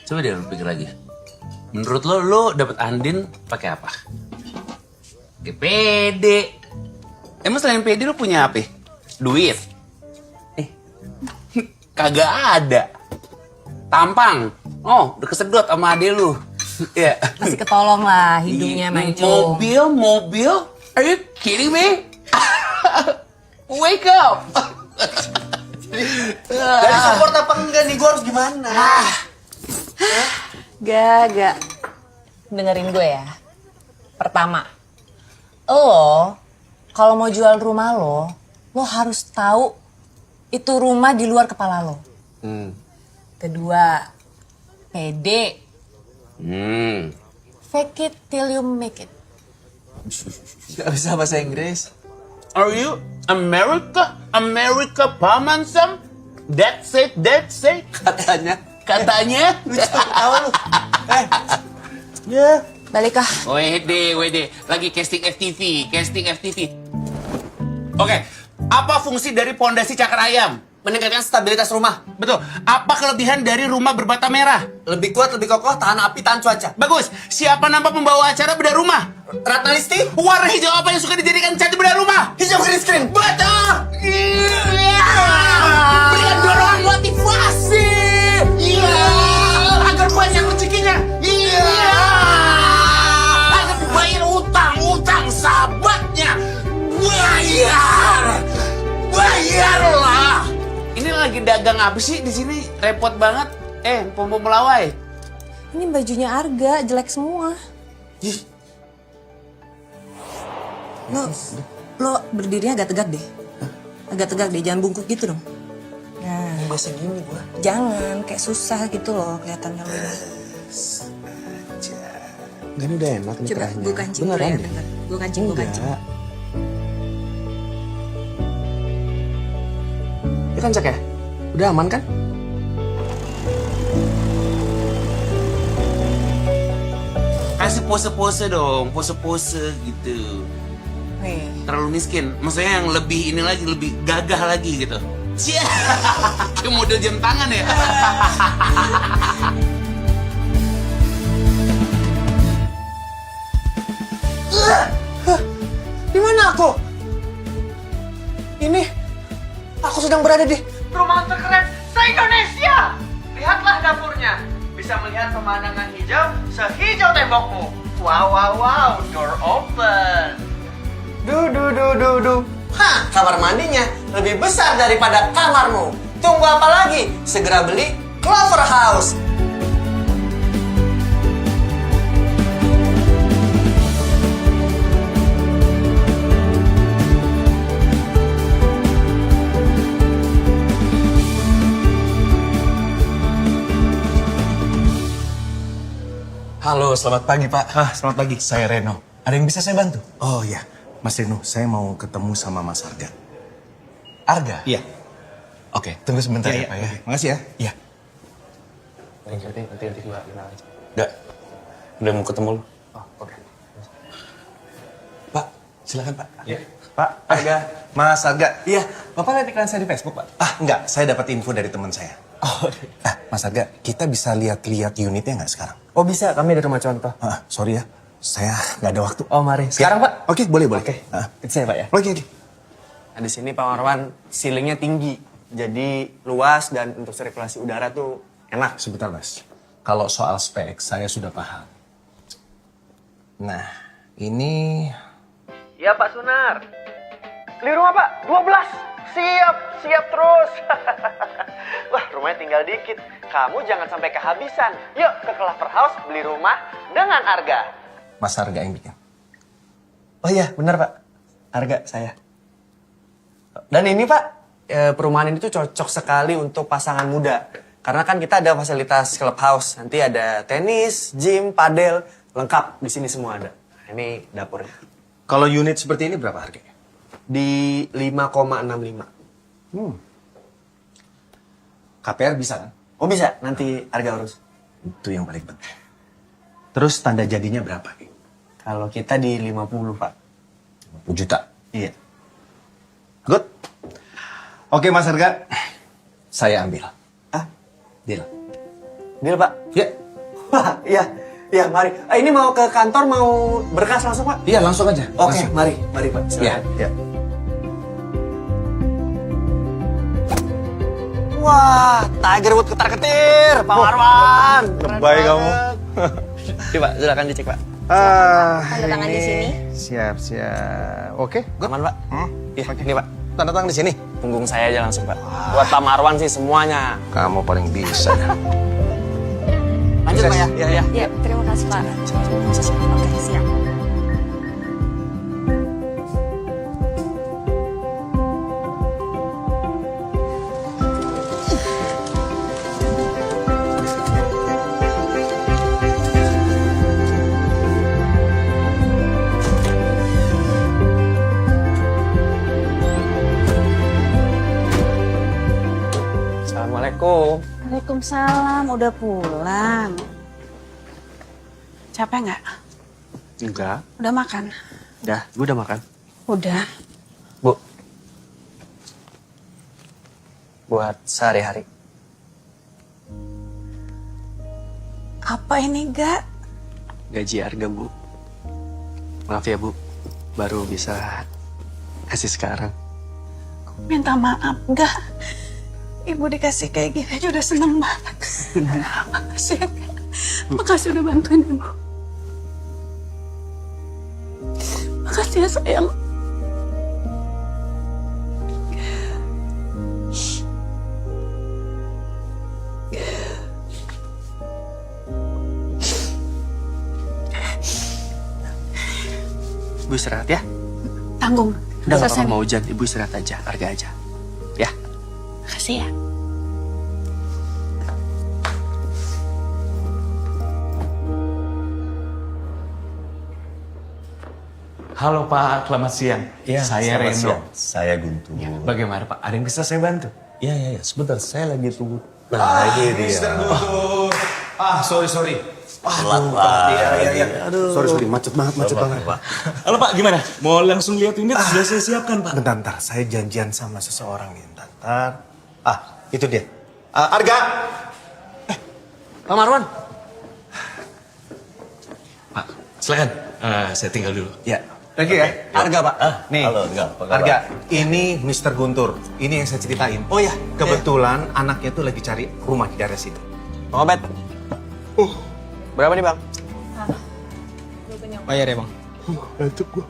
Coba deh lu pikir lagi. Menurut lo dapet Andin pakai apa? Pakai PD. Emang selain PD lo punya apa? Duit? Kagak ada. Tampang. Oh, udah kesedot sama ade lu. Ya. Masih ketolong lah hidungnya mancung. Mobil? Are you kidding me? Wake up! Dari support apa enggak nih? Gue harus gimana? Gak. Dengerin gue ya. Pertama, lo kalau mau jual rumah lo harus tahu itu rumah di luar kepala lo. Kedua, pede. Fake it till you make it. Gak bisa bahasa Inggris. Are you America paman Sam? That's it. Katanya. Lucu ketawa lu. Balik ah. Wede. Lagi casting FTV. Oke, apa fungsi dari pondasi cakar ayam? Meningkatkan stabilitas rumah. Betul. Apa kelebihan dari rumah berbata merah? Lebih kuat, lebih kokoh, tahan api, tahan cuaca. Bagus. Siapa nama pembawa acara bedah rumah? Ratna Listi. Warna hijau apa yang suka dijadikan cat bedah rumah? Hijau green screen. Betul. Berikan dorongan motivasi. Agar banyak rezekinya. Agar bayar utang sahabatnya. Bayarlah. Ini lagi dagang apa sih di sini? Repot banget. Pom melawai. Ini bajunya Arga, jelek semua. Lo berdirinya agak tegak deh. Jangan bungkuk gitu dong. Nah, bahasa gini gua. Jangan, kayak susah gitu loh kelihatannya lo. Gak, ini udah enak nih. Coba gue kancing dulu ya, bentar. Gue kancing. Ya kan Cak ya? Udah aman kan? Kasih pose-pose dong, pose-pose gitu. Terlalu miskin, maksudnya yang lebih ini lagi, lebih gagah lagi gitu. Cia, kayak model jam tangan ya. Di mana aku? Ini aku sedang berada di Rumah terkeren se-Indonesia. Lihatlah dapurnya. Bisa melihat pemandangan hijau sehijau tembokmu. Wow, door open. Hah, kamar mandinya lebih besar daripada kamarmu. Tunggu apa lagi? Segera beli Clover House. Halo, selamat pagi Pak. Selamat pagi. Saya Reno. Ada yang bisa saya bantu? Oh iya, Mas Reno, saya mau ketemu sama Mas Arga. Arga? Iya. Oke, tunggu sebentar ya Pak ya. Makasih ya. Iya. Nanti gua kenal aja. Enggak. Udah mau ketemu lu. Oh, oke. Pak, silakan Pak. Iya. Pak, Arga. Mas Arga. Iya, Bapak lihat iklan saya di Facebook, Pak? Enggak, saya dapat info dari teman saya. Oh, Mas Arga, kita bisa lihat-lihat unitnya nggak sekarang? Oh bisa, kami dari rumah contoh. Sorry ya, saya nggak ada waktu. Oh mari, sekarang Pak? Oke, boleh. Oke, itu saya Pak ya. Oke. Nah, di sini Pak Marwan, ceilingnya tinggi. Jadi luas dan untuk sirkulasi udara tuh enak. Sebentar Mas, kalau soal spek saya sudah paham. Nah, ini... Ya Pak Sunar. Beli rumah Pak, 12. Siap terus. Wah, rumahnya tinggal dikit. Kamu jangan sampai kehabisan. Yuk ke Clover House beli rumah dengan Arga. Mas Arga yang bikin. Oh iya, benar Pak. Arga saya. Dan ini Pak, perumahan ini tuh cocok sekali untuk pasangan muda. Karena kan kita ada fasilitas clubhouse. Nanti ada tenis, gym, padel, lengkap di sini semua ada. Nah, ini dapurnya. Kalau unit seperti ini berapa harganya? Di 5,65. KPR bisa kan? Oh bisa, nanti Arga urus. Itu yang paling penting. Terus tanda jadinya berapa? Kalau kita di 50 Pak. 50 juta? Iya. Good. Oke Mas Arga, saya ambil. Deal. Deal Pak? Ya. Wah, iya mari. Ini mau ke kantor, mau berkas langsung Pak? Iya langsung aja. Oke, langsung. mari Pak. Silakan. Iya. Wah, Tiger Wood ketar-ketir, Pak Marwan. Lebay kamu. Pak, silakan dicek, Pak. Tanda tangan di sini. Siap. Oke, aman, Pak. Iya, ini, Pak. Tanda tangan di sini. Punggung saya aja langsung, Pak. Buat Pak Marwan sih semuanya. Kamu paling bisa. Lanjut, Pak ya. Iya. Ya, terima kasih Pak. Oke, siap. Assalamualaikum. Waalaikumsalam, udah pulang. Capek nggak? Enggak. Udah makan? Udah, gue udah makan. Udah. Bu. Buat sehari-hari. Apa ini, Gak? Gaji harga, Bu. Maaf ya, Bu. Baru bisa kasih sekarang. Minta maaf, Gak. Ibu dikasih kayak gini aja udah seneng banget. Makasih ya, Kak. Makasih udah bantuin Ibu. Makasih ya, sayang. Ibu istirahat ya. Tanggung. Udah gak Selesai. apa-apa, mau hujan. Ibu istirahat aja, harga aja. Ya. Makasih ya. Halo Pak, selamat siang. Saya selamat Reno. siang. Saya Guntur. Bagaimana Pak? Ada yang bisa saya bantu? Iya. Sebentar, saya lagi tunggu. Nah, ini dia. Mr. Guntur. Sorry. Telat, Pak. Iya. Aduh. Sorry, macet banget, Pak. Halo Pak, gimana? Mau langsung lihat unit? Sudah saya siapkan Pak. Bentar, saya janjian sama seseorang nih. Bentar. Itu dia. Arga! Pak Marwan. Pak, silakan. Saya tinggal dulu. Ya. Lagi ya? Harga, Pak. Nih, Halo, Arga, ini Mr. Guntur. Ini yang saya ceritain. Oh ya, kebetulan anaknya tuh lagi cari rumah di daerah situ. Bang Obed. Berapa nih, Bang? Bayar ya, Bang. Ngantuk gua.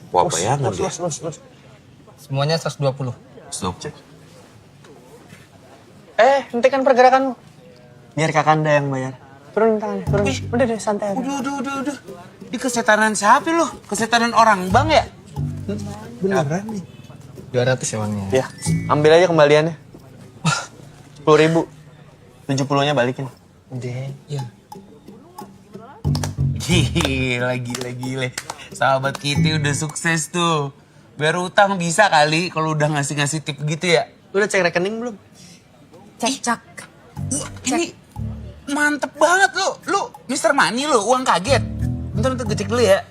Wah, bayangan dia. Semuanya 120. Stop. Hentikan pergerakanmu. Biar Kakanda yang bayar. Turun tangannya, turun. Udah deh, santai aja. Udah. Di kesetanan siapa lo? Kesetanan orang Bang ya? Beneran nih. 200 ya, Bangnya. Ya, ambil aja kembaliannya. 10.000. 70-nya balikin. Udah. Ya. Gila. Sahabat kita udah sukses tuh. Biar utang bisa kali kalau udah ngasih tip gitu ya. Udah cek rekening belum? Cek. Ini mantep banget lu Mr. Money lu, uang kaget. Bentar gue cek dulu ya.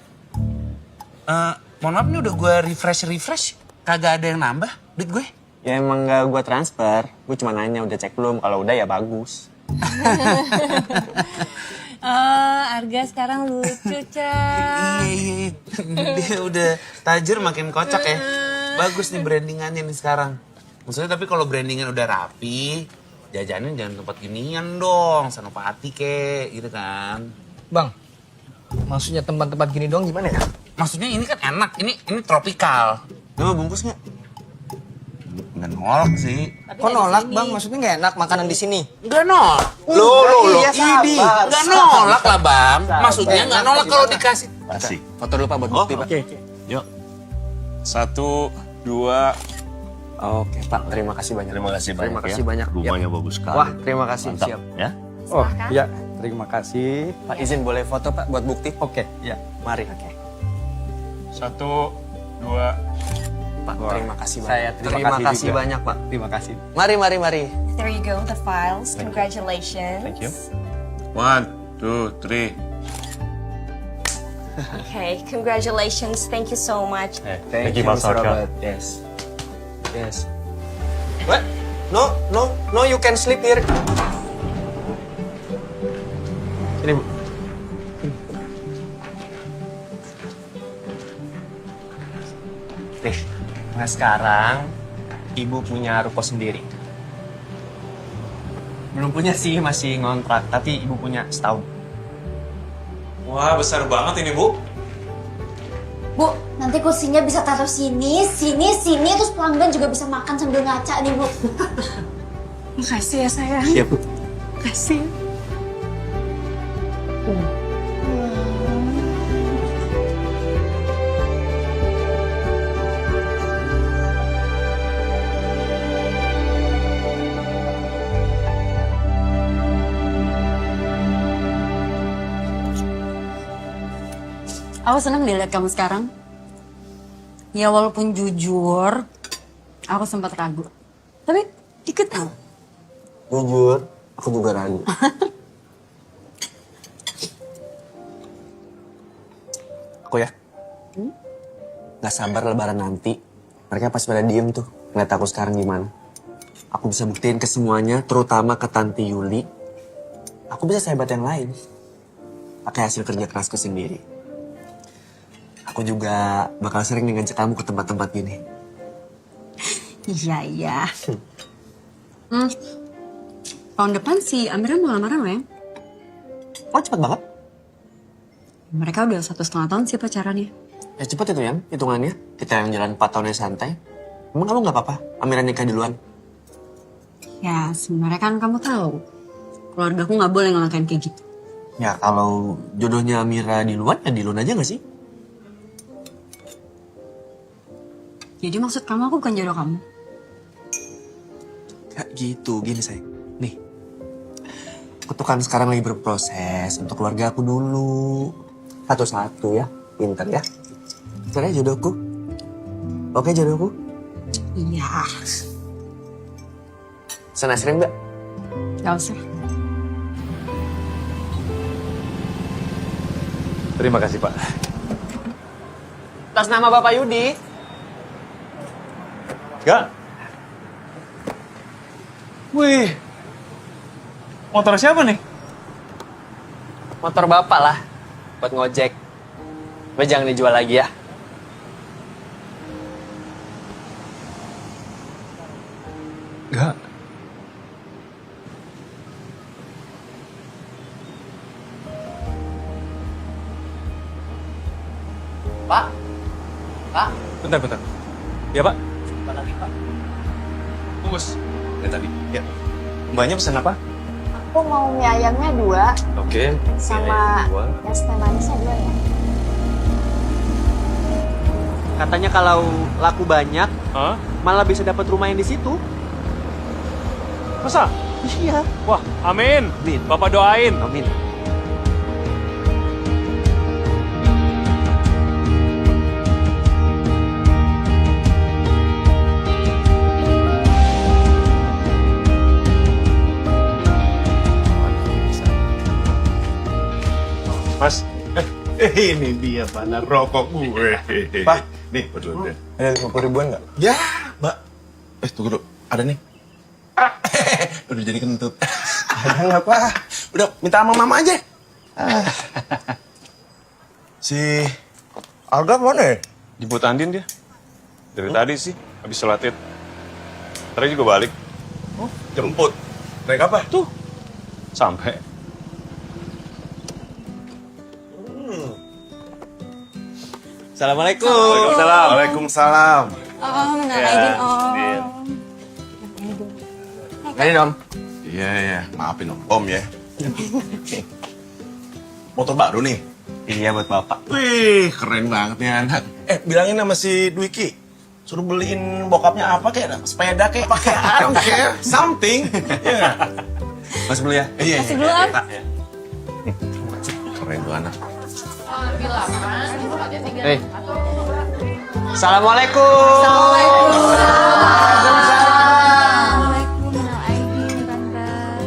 Mohon maaf nih udah gue refresh. Kagak ada yang nambah duit gue. Ya emang gak gue transfer. Gue cuma nanya udah cek belum. Kalau udah ya bagus. Arga sekarang lucu, Cak. Iya. Dia udah tajir makin kocak ya. Bagus nih brandingannya nih sekarang. Maksudnya tapi kalau brandingan udah rapi, jajanin jangan tempat ginian dong. Senopati kek gitu kan. Bang, maksudnya tempat-tempat gini dong gimana ya? Maksudnya ini kan enak, ini tropikal. Lu mau bungkus nggak? Nggak nolak sih. Kok nolak, Bang? Maksudnya nggak enak makanan di sini? Nggak nolak. Ini nggak nolak lah, Bang. Maksudnya nggak nolak kalau dikasih. Asik. Foto dulu, Pak, buat bukti, Pak. Yuk. 1, 2. Oke, Pak. Terima kasih banyak. Terima kasih banyak. Rumahnya bagus sekali. Wah, terima kasih. Mantap. Siap. Ya. Oh, iya. Terima kasih. Pak, izin boleh foto, Pak, buat bukti? Oke, ya. Mari. 1, 2. Pak, terima kasih banyak. Saya terima kasih juga. banyak, Pak. Terima kasih. Mari. There you go, the files. Congratulations. Thank you. 1, 2, 3. Okay, congratulations. Thank you so much. Thank you, Mas Arga. Yes. What? No, you can sleep here. Ini, Bu. Nih, nah sekarang Ibu punya ruko sendiri. Belum punya sih, masih ngontrak. Tapi ibu punya setahun. Wah, besar banget ini, Bu. Bu, nanti kursinya bisa taruh sini, sini, terus pelanggan juga bisa makan sambil ngaca nih, Bu. Makasih ya sayang. Iya, Bu. Makasih. Aku senang deh lihat kamu sekarang. Ya walaupun jujur, aku sempat ragu. Tapi dikit tau. Jujur, aku juga ragu. Aku ya, gak sabar lebaran nanti. Mereka pasti pada diem tuh, ngeliat aku sekarang gimana. Aku bisa buktiin ke semuanya, terutama ke Tante Yuli. Aku bisa sehebat yang lain. Pakai hasil kerja kerasku sendiri. Aku juga bakal sering nih ngajak kamu ke tempat-tempat gini. Iya. Tahun depan si Amira mau lamaran loh ya? Oh cepet banget? Mereka udah 1,5 tahun sih pacarannya. Ya cepet itu ya, hitungannya. Kita yang jalan 4 tahunnya santai. Emang kamu gak apa-apa? Amira nikah duluan? Ya sebenarnya kan kamu tahu, keluarga aku nggak boleh ngelakuin kayak gitu. Ya kalau jodohnya Amira duluan, ya duluan aja gak sih? Jadi maksud kamu aku bukan jodoh kamu? Gak gitu, gini sayang. Nih, aku tuh kan sekarang lagi berproses untuk keluarga aku dulu. Satu-satu ya, pinter ya. Caranya jodohku. Oke jodohku? Iya. Pesan es krim gak? Gak usah. Terima kasih, Pak. Atas nama Bapak Yudi. Gak. Wih. Motor siapa nih? Motor Bapak lah, buat ngojek. Tapi jangan dijual lagi ya. Gak. Pak? Pak? Bentar. Ya, Pak. Bentar lagi, Pak. Bungkus. Ya tadi. Ya. Mbaknya pesan apa? Aku mau mie ayamnya 2. Oke. Sama es teh manisnya 2 ya. Katanya kalau laku banyak, malah bisa dapat rumah yang di situ. Masa? Iya. Wah, amin. Bapak doain. Amin. Mas, ini dia mana rokok gue. Pak, nih, betul deh. Ada 50 ribuan nggak? Ya, Mbak. Tunggu dulu. Ada nih. Udah jadi kentut. Ada nggak, Pak? Udah, minta sama mama aja. Si Alga mana ya? Jemput Andin dia. Dari tadi sih, habis sholat Id. Ntar juga balik. Oh, jemput. Naik apa? Tuh, sampai. Assalamualaikum. Waalaikumsalam. Waalaikumsalam. Minal aidin, Ini Om. Iya, maafin Om ya. Motor baru nih? Iya buat Bapak. Wih, keren banget nih anak. Bilangin sama si Dwiki. Suruh beliin bokapnya apa kayak sepeda kayak pakai I don't care, something. Iya. Mas dulu ya? Iya. Masih dulu, Om. Keren tuh anak. Hei. Assalamualaikum.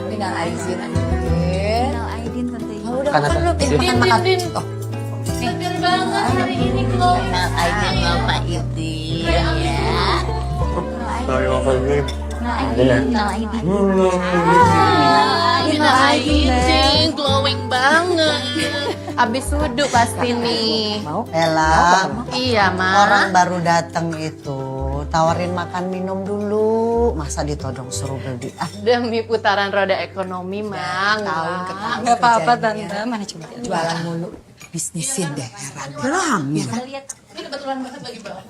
Minal aidin, Andin. Minal aidin, Tante. Kamu udah Kanan, makan belum? Din. Makan. Oh. Seger banget hari ini glowing. Minal aidin Bapak Idin ya. Minal aidin. Minal aidin glowing banget. Abis wudhu pasti nih. Ella, Iya, Ma. orang baru datang itu tawar-tawarin makan minum dulu. Masa ditodong suruh beli? Demi putaran roda ekonomi, Mang. Nggak apa-apa Tante, mana coba jualan mulu. Bisnisin deh, heran. Kira hamil. Lihat, ini kebetulan banget lagi bawa.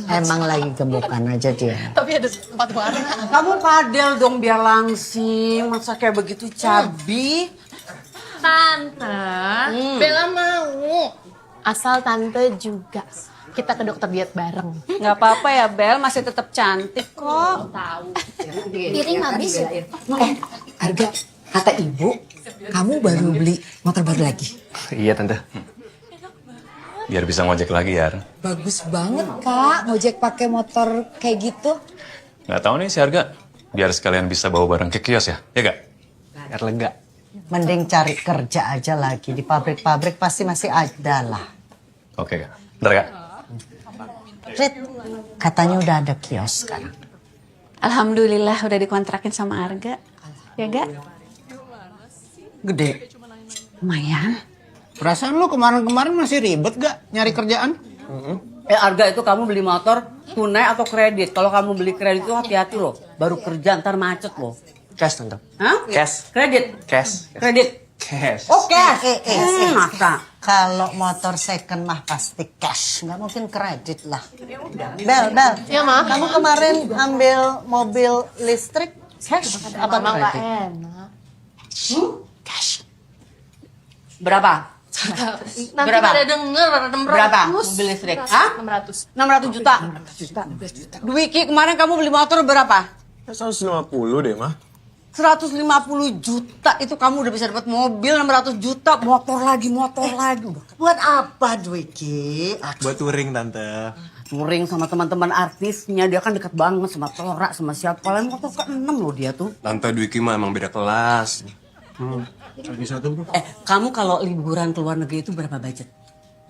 Emang lagi gembukan aja dia. Tapi ada 4 warna. Kamu kadel dong biar langsing. Masa kayak begitu cabi? Tante, Bella mau. Asal Tante juga. Kita ke dokter diet bareng. Nggak apa-apa ya Bel, masih tetap cantik kok. Tahu. Piring habis ya? Arga, kata ibu, kamu baru beli motor baru lagi. Iya tante. Biar bisa ngojek lagi ya. Bagus banget kak, ngojek pakai motor kayak gitu. Nggak tahu nih si Arga. Biar sekalian bisa bawa barang ke kios ya, ya gak? Biar lega. Mending cari kerja aja lagi. Di pabrik-pabrik pasti masih ada lah. Oke kak. Bentar kak. Rit, katanya udah ada kios sekarang. Alhamdulillah udah dikontrakin sama Arga. Ya gak? Gede. Lumayan. Perasaan lu kemarin-kemarin masih ribet gak nyari kerjaan? Arga itu kamu beli motor tunai atau kredit? Kalau kamu beli kredit itu hati-hati loh. Baru kerja ntar macet loh. Cash tante. Hah? Cash. Kredit? Cash. Kredit? Cash. Oh cash? Masa? Kalau motor second mah pasti cash. Nggak mungkin kredit lah. Bel. Ya, Ma. Kamu kemarin ambil mobil listrik cash apa Mama nggak kredit? enak. Cash. Berapa? Nanti Berapa? pada denger 600. Berapa mobil listrik? Hah? 600. 600 juta. Dwiki kemarin kamu beli motor berapa? 150 deh, Mah. 150 juta itu kamu udah bisa dapat mobil 600 juta motor lagi. Buat apa Dwiki? Buat touring tante. Touring sama teman-teman artisnya, dia kan dekat banget sama Tora, sama siapa. Kalian motor ke-6 loh dia tuh. Tante Dwiki mah emang beda kelas. Bisa tuh, bro. Kamu kalau liburan ke luar negeri itu berapa budget?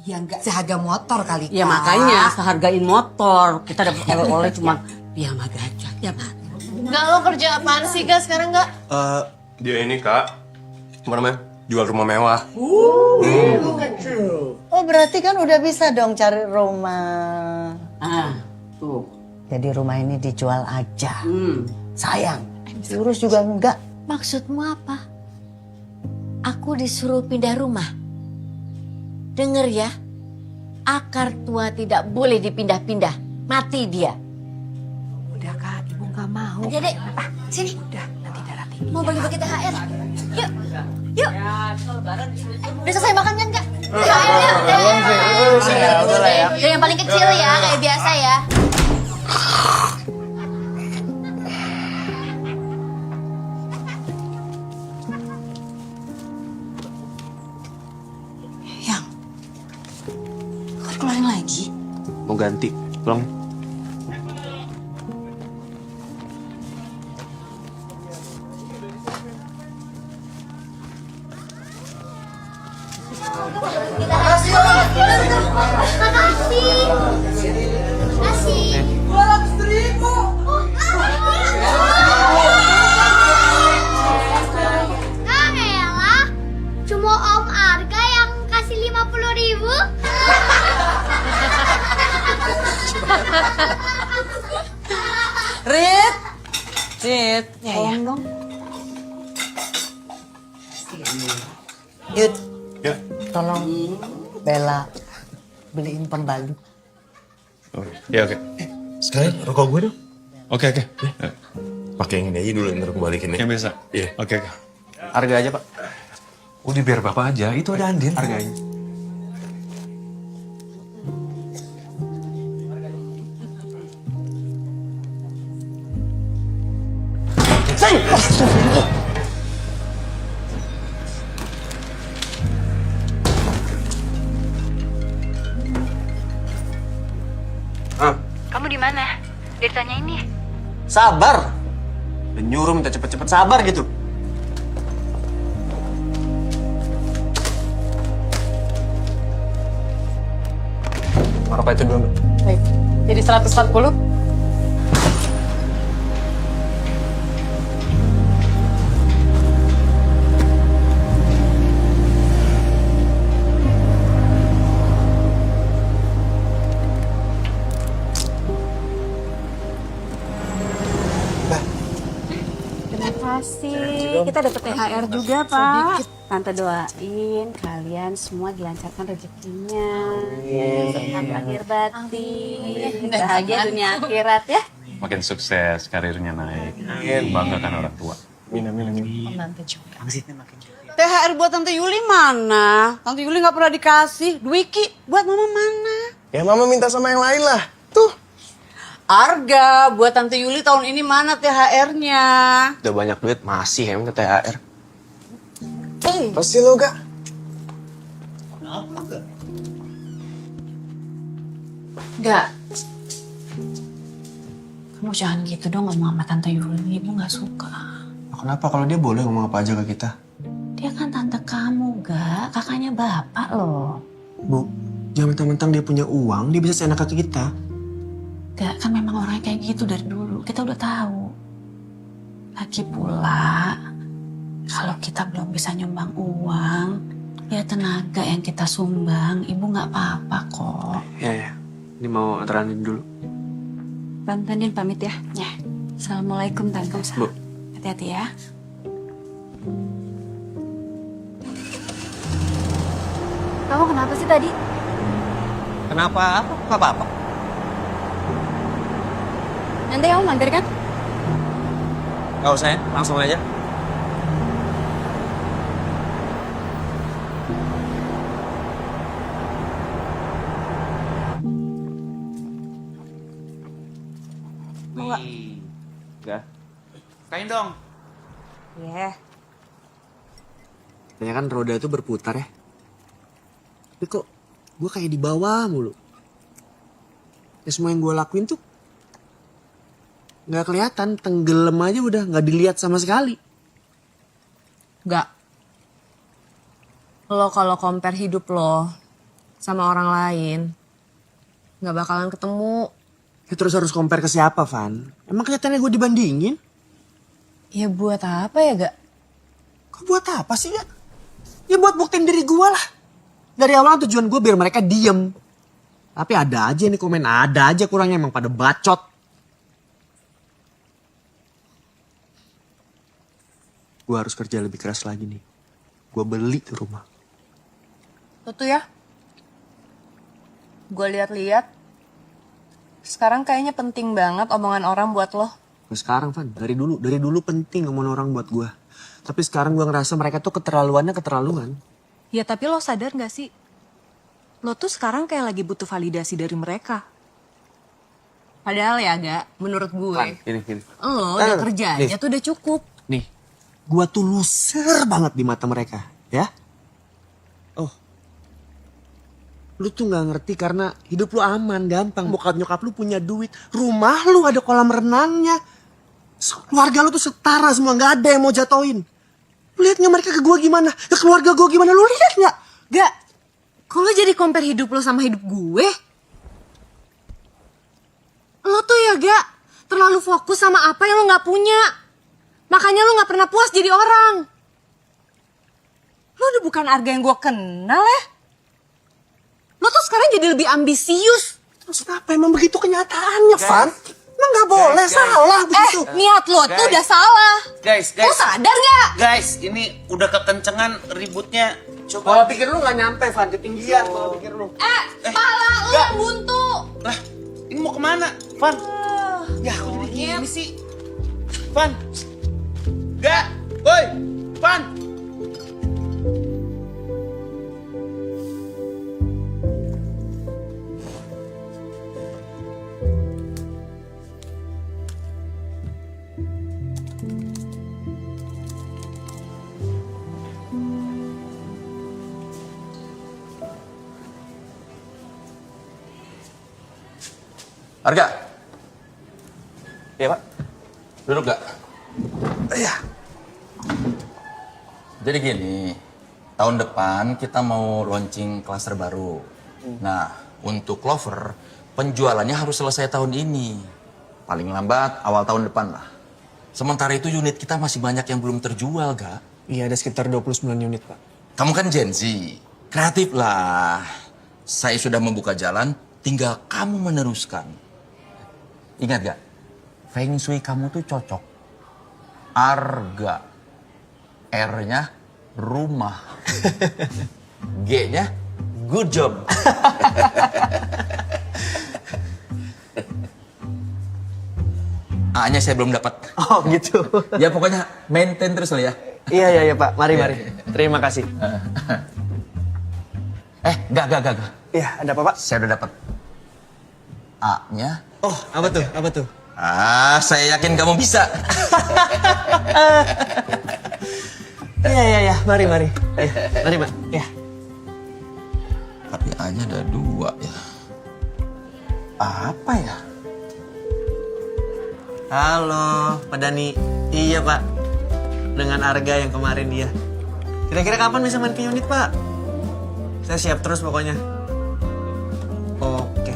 Ya enggak seharga motor kali Ya Kak. makanya sehargain motor. Kita dapat oleh-oleh cuma piyama gajah. Ya Pak. Enggak, lo kerja apaan sih, Kak, sekarang, Kak? Dia ini, Kak. Apa namanya? Jual rumah mewah. Oh berarti kan udah bisa dong cari rumah. Tuh. Jadi rumah ini dijual aja. Sayang. Diurus juga enggak. Maksudmu apa? Aku disuruh pindah rumah. Dengar ya, akar tua tidak boleh dipindah-pindah. Mati dia. Udah kak, ibu nggak mau. Dedek, sini. Udah, nanti darah tinggi. Mau bagi-bagi THR. Yuk. Udah selesai makan kan kak? Yuk. Udah lah ya. Udah yang paling kecil ya, kayak biasa ya. Keluarin lagi. Mau ganti, pulang. Makasih. 200.000. Ah elah, cuma Om Arga yang kasih 50.000. Rit, tolong dong. Yud, Ya. tolong Bella beliin pembalut. Oh, ya oke. Sekalian rokok gue dong. Oke. Pakai yang ini aja dulu, ntar aku balikin ya. Yang biasa? Iya. Oke. Harga aja pak. Udah biar bapak aja, itu ada Andin. Harganya. Kamu di mana? Dia ditanya ini. Sabar. Dan nyuruh minta cepet-cepet sabar gitu. Apa itu dulu? Baik. Jadi 140. kasih. Kita dapat THR juga, Pak. Tante doain kalian semua dilancarkan rezekinya. Sehat lahir batin. Bahagia dunia akhirat ya. Makin sukses, karirnya naik. Banggakan orang tua. Tante juga. THR buat Tante Yuli mana? Tante Yuli nggak pernah dikasih. Dwiki buat Mama mana? Ya Mama minta sama yang lain lah. Tuh. Arga buat Tante Yuli tahun ini mana THR-nya? Udah banyak duit masih ya minta THR. Pasti lo gak? Kenapa gak? Enggak. Kamu jangan gitu dong ngomong sama Tante Yuli. Ibu nggak suka. Kenapa kalau dia boleh ngomong apa aja ke kita? Dia kan tante kamu, Gak. Kakaknya bapak loh. Bu, jangan mentang-mentang dia punya uang, dia bisa seenak ke kita. Gak, kan memang orangnya kayak gitu dari dulu. Kita udah tahu. Lagi pula, kalau kita belum bisa nyumbang uang, ya tenaga yang kita sumbang, ibu nggak apa-apa kok. Ya. Ini mau antaranin dulu. Tante Din pamit ya. Ya. Assalamualaikum Tante. Bu. Hati-hati ya. Kamu kenapa sih tadi? Kenapa? Apa-apa? Nanti kamu mampir kan? Gak usah ya, langsung aja. Mau gak? Udah. Kain dong. Iya. Katanya kan roda itu berputar ya. Tapi kok gue kayak di bawah mulu. Ya semua yang gue lakuin tuh nggak kelihatan, tenggelam aja udah, nggak dilihat sama sekali. Gak. Lo kalau compare hidup lo sama orang lain, nggak bakalan ketemu. Ya terus harus compare ke siapa, Van? Emang kelihatannya gue dibandingin? Ya buat apa ya, Gak? Kok buat apa sih, ya? Ya buat buktiin diri gue lah. Dari awal tujuan gue biar mereka diem. Tapi ada aja nih komen, ada aja kurangnya, emang pada bacot. Gue harus kerja lebih keras lagi nih. Gue beli tuh rumah. Lo tuh ya, gue lihat-lihat, sekarang kayaknya penting banget omongan orang buat lo. Nah, sekarang, Van, dari dulu penting omongan orang buat gue. Tapi sekarang gue ngerasa mereka tuh keterlaluannya keterlaluan. Ya tapi lo sadar gak sih? Lo tuh sekarang kayak lagi butuh validasi dari mereka. Padahal ya Gak, menurut gue. Van, gini. Lo udah kerja aja tuh udah cukup. Nih, gue tuh loser banget di mata mereka, ya. Oh, lu tuh gak ngerti karena hidup lu aman, gampang. Bokap nyokap lu punya duit, rumah lu ada kolam renangnya. Keluarga lu tuh setara semua, gak ada yang mau jatoin. Lu liat gak mereka ke gue gimana? Ke keluarga gue gimana? Lu liat gak? Gak, kok lo jadi compare hidup lo sama hidup gue? Lo tuh ya Gak, terlalu fokus sama apa yang lo gak punya. Makanya lo gak pernah puas jadi orang. Lo udah bukan Arga yang gue kenal ya. Lo tuh sekarang jadi lebih ambisius. Maksud apa? Emang begitu kenyataannya, Van? Emang gak boleh, salah begitu. Niat lo tuh udah salah. Guys. Lo sadar gak? Guys, ini udah kekencengan ributnya. Coba pikir lu gak nyampe, Van. Ketinggian kalau pikir lu. Pala lo yang buntu. Lah, ini mau kemana? Van. Ya, kok jadi gini sih? Van. Gak. Woi, Van. Arga. Iya, Pak. Duduk gak? Iya. Jadi gini, tahun depan kita mau launching klaster baru. Nah, untuk Clover, penjualannya harus selesai tahun ini. Paling lambat awal tahun depan lah. Sementara itu unit kita masih banyak yang belum terjual, gak? Iya, ada sekitar 29 unit, Pak. Kamu kan Gen Z, kreatif lah. Saya sudah membuka jalan, tinggal kamu meneruskan. Ingat gak? Feng Shui kamu tuh cocok. Arga. R-nya rumah. G-nya good job. A-nya saya belum dapat. Oh gitu. Ya pokoknya maintain terus lah ya. Iya Pak, mari. Terima kasih. Enggak. Iya, ada apa Pak? Saya udah dapat. A-nya. Oh, apa tuh? Saya yakin kamu bisa. Iya, mari. Mari Pak. Ya. Tapi A-nya ada 2 ya. Apa ya? Halo, Pak Dani. Iya Pak, dengan Arga yang kemarin dia. Kira-kira kapan bisa main ke unit Pak? Saya siap terus pokoknya. Oke,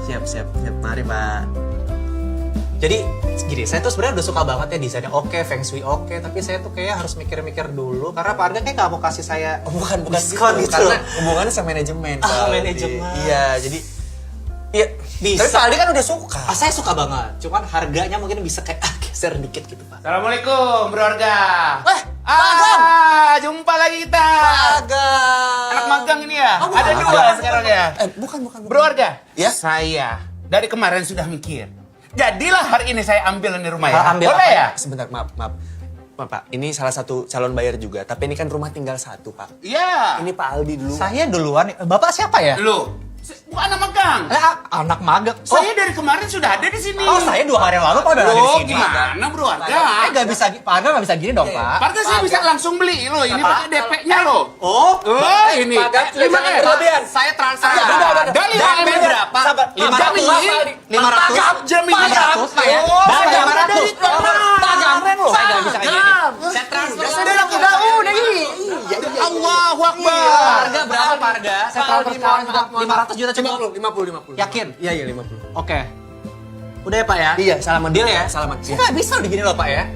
siap. Mari Pak. Jadi gini, saya tuh sebenarnya udah suka banget ya desainnya oke, feng shui oke, tapi saya tuh kayak harus mikir-mikir dulu karena Pak Arga kayak gak mau kasih saya bukan diskon gitu. karena hubungannya sama manajemen. Manajemen. Iya, jadi bisa. Tapi Pak Aldi kan udah suka. Saya suka banget, cuman harganya mungkin bisa kayak geser dikit gitu Pak. Assalamualaikum, Bro Arga. Jumpa lagi kita. Anak magang ini ya? Ada 2 sekarang ya? Bukan. Bro Arga, saya dari kemarin sudah mikir. Jadilah hari ini saya ambil ini rumah ya. Ambil boleh apa? ya? Sebentar, maaf Pak, ini salah satu calon buyer juga, tapi ini kan rumah tinggal 1 Pak. Iya. Ini Pak Aldi dulu. Saya duluan, Bapak siapa ya? Lu, bukan anak magang. Anak magang. Saya dari kemarin sudah ada di sini. Oh, saya 2 hari yang lalu Pak udah ada di sini. Gimana Bro Arga? Nggak bisa, Pak Arga nggak bisa gini dong Pak. Partai saya bisa langsung beli loh, ini pakai DP-nya loh. Oh, ini. Pak, jangan berlebihan. Saya transfer. Dari DP berapa? 500. 500. Jamin 500 Pak ya. Pak, 500. Pak, jangan loh. Saya nggak bisa kayak gini. Saya transfer. Udah ini. Allahu Akbar. Harga berapa Pak Arga? Saya transfer sekarang 500 juta coba. 50. Yakin? Iya 50. Oke. Udah ya Pak ya? Iya, salaman Deal dulu. ya? Salaman. Saya nggak bisa digini loh Pak ya.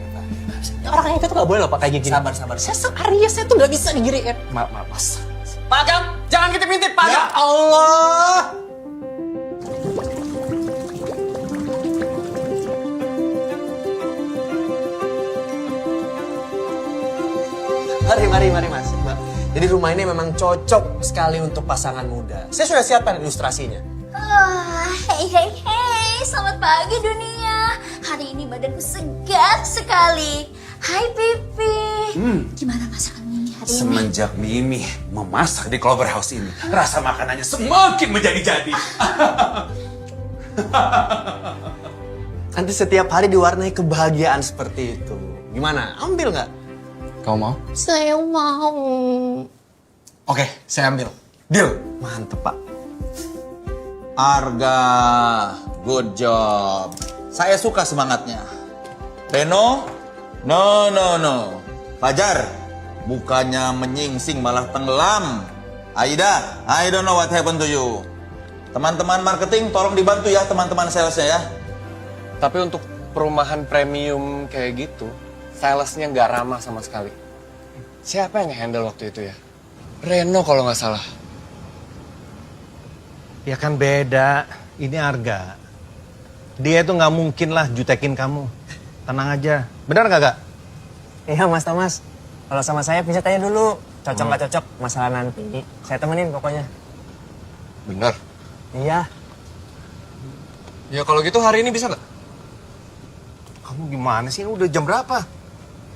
Orang kayak itu tuh nggak boleh loh Pak kayak gini. Sabar. Saya se-Aries saya tuh nggak bisa diginiin. Maaf. Pak Agam, jangan ngintip-ngintip Pak Agam. Ya Allah. Mari Mas, Mbak. Jadi rumah ini memang cocok sekali untuk pasangan muda. Saya sudah siapkan ilustrasinya. Hei, selamat pagi dunia. Hari ini badanku segar sekali. Hai Pipi. Gimana masakan Mimi hari ini? Semenjak Mimi memasak di Clover House ini, rasa makanannya semakin menjadi-jadi. Nanti setiap hari diwarnai kebahagiaan seperti itu. Gimana? Ambil nggak? Kamu mau? Saya mau. Oke, saya ambil. Deal. Mantep Pak. Arga, good job. Saya suka semangatnya. Reno, no. Fajar, bukannya menyingsing malah tenggelam. Aida, I don't know what happened to you. Teman-teman marketing, tolong dibantu ya teman-teman salesnya ya. Tapi untuk perumahan premium kayak gitu, salesnya nggak ramah sama sekali. Siapa yang handle waktu itu ya? Reno kalau nggak salah. Ya kan beda, ini Arga. Dia tuh nggak mungkin lah jutekin kamu. Tenang aja, benar nggak Kak? Iya Mas Thomas, kalau sama saya bisa tanya dulu. Cocok nggak cocok, masalah nanti. Saya temenin pokoknya. Bener. Iya. Ya kalau gitu hari ini bisa nggak? Kamu gimana sih? Ini udah jam berapa?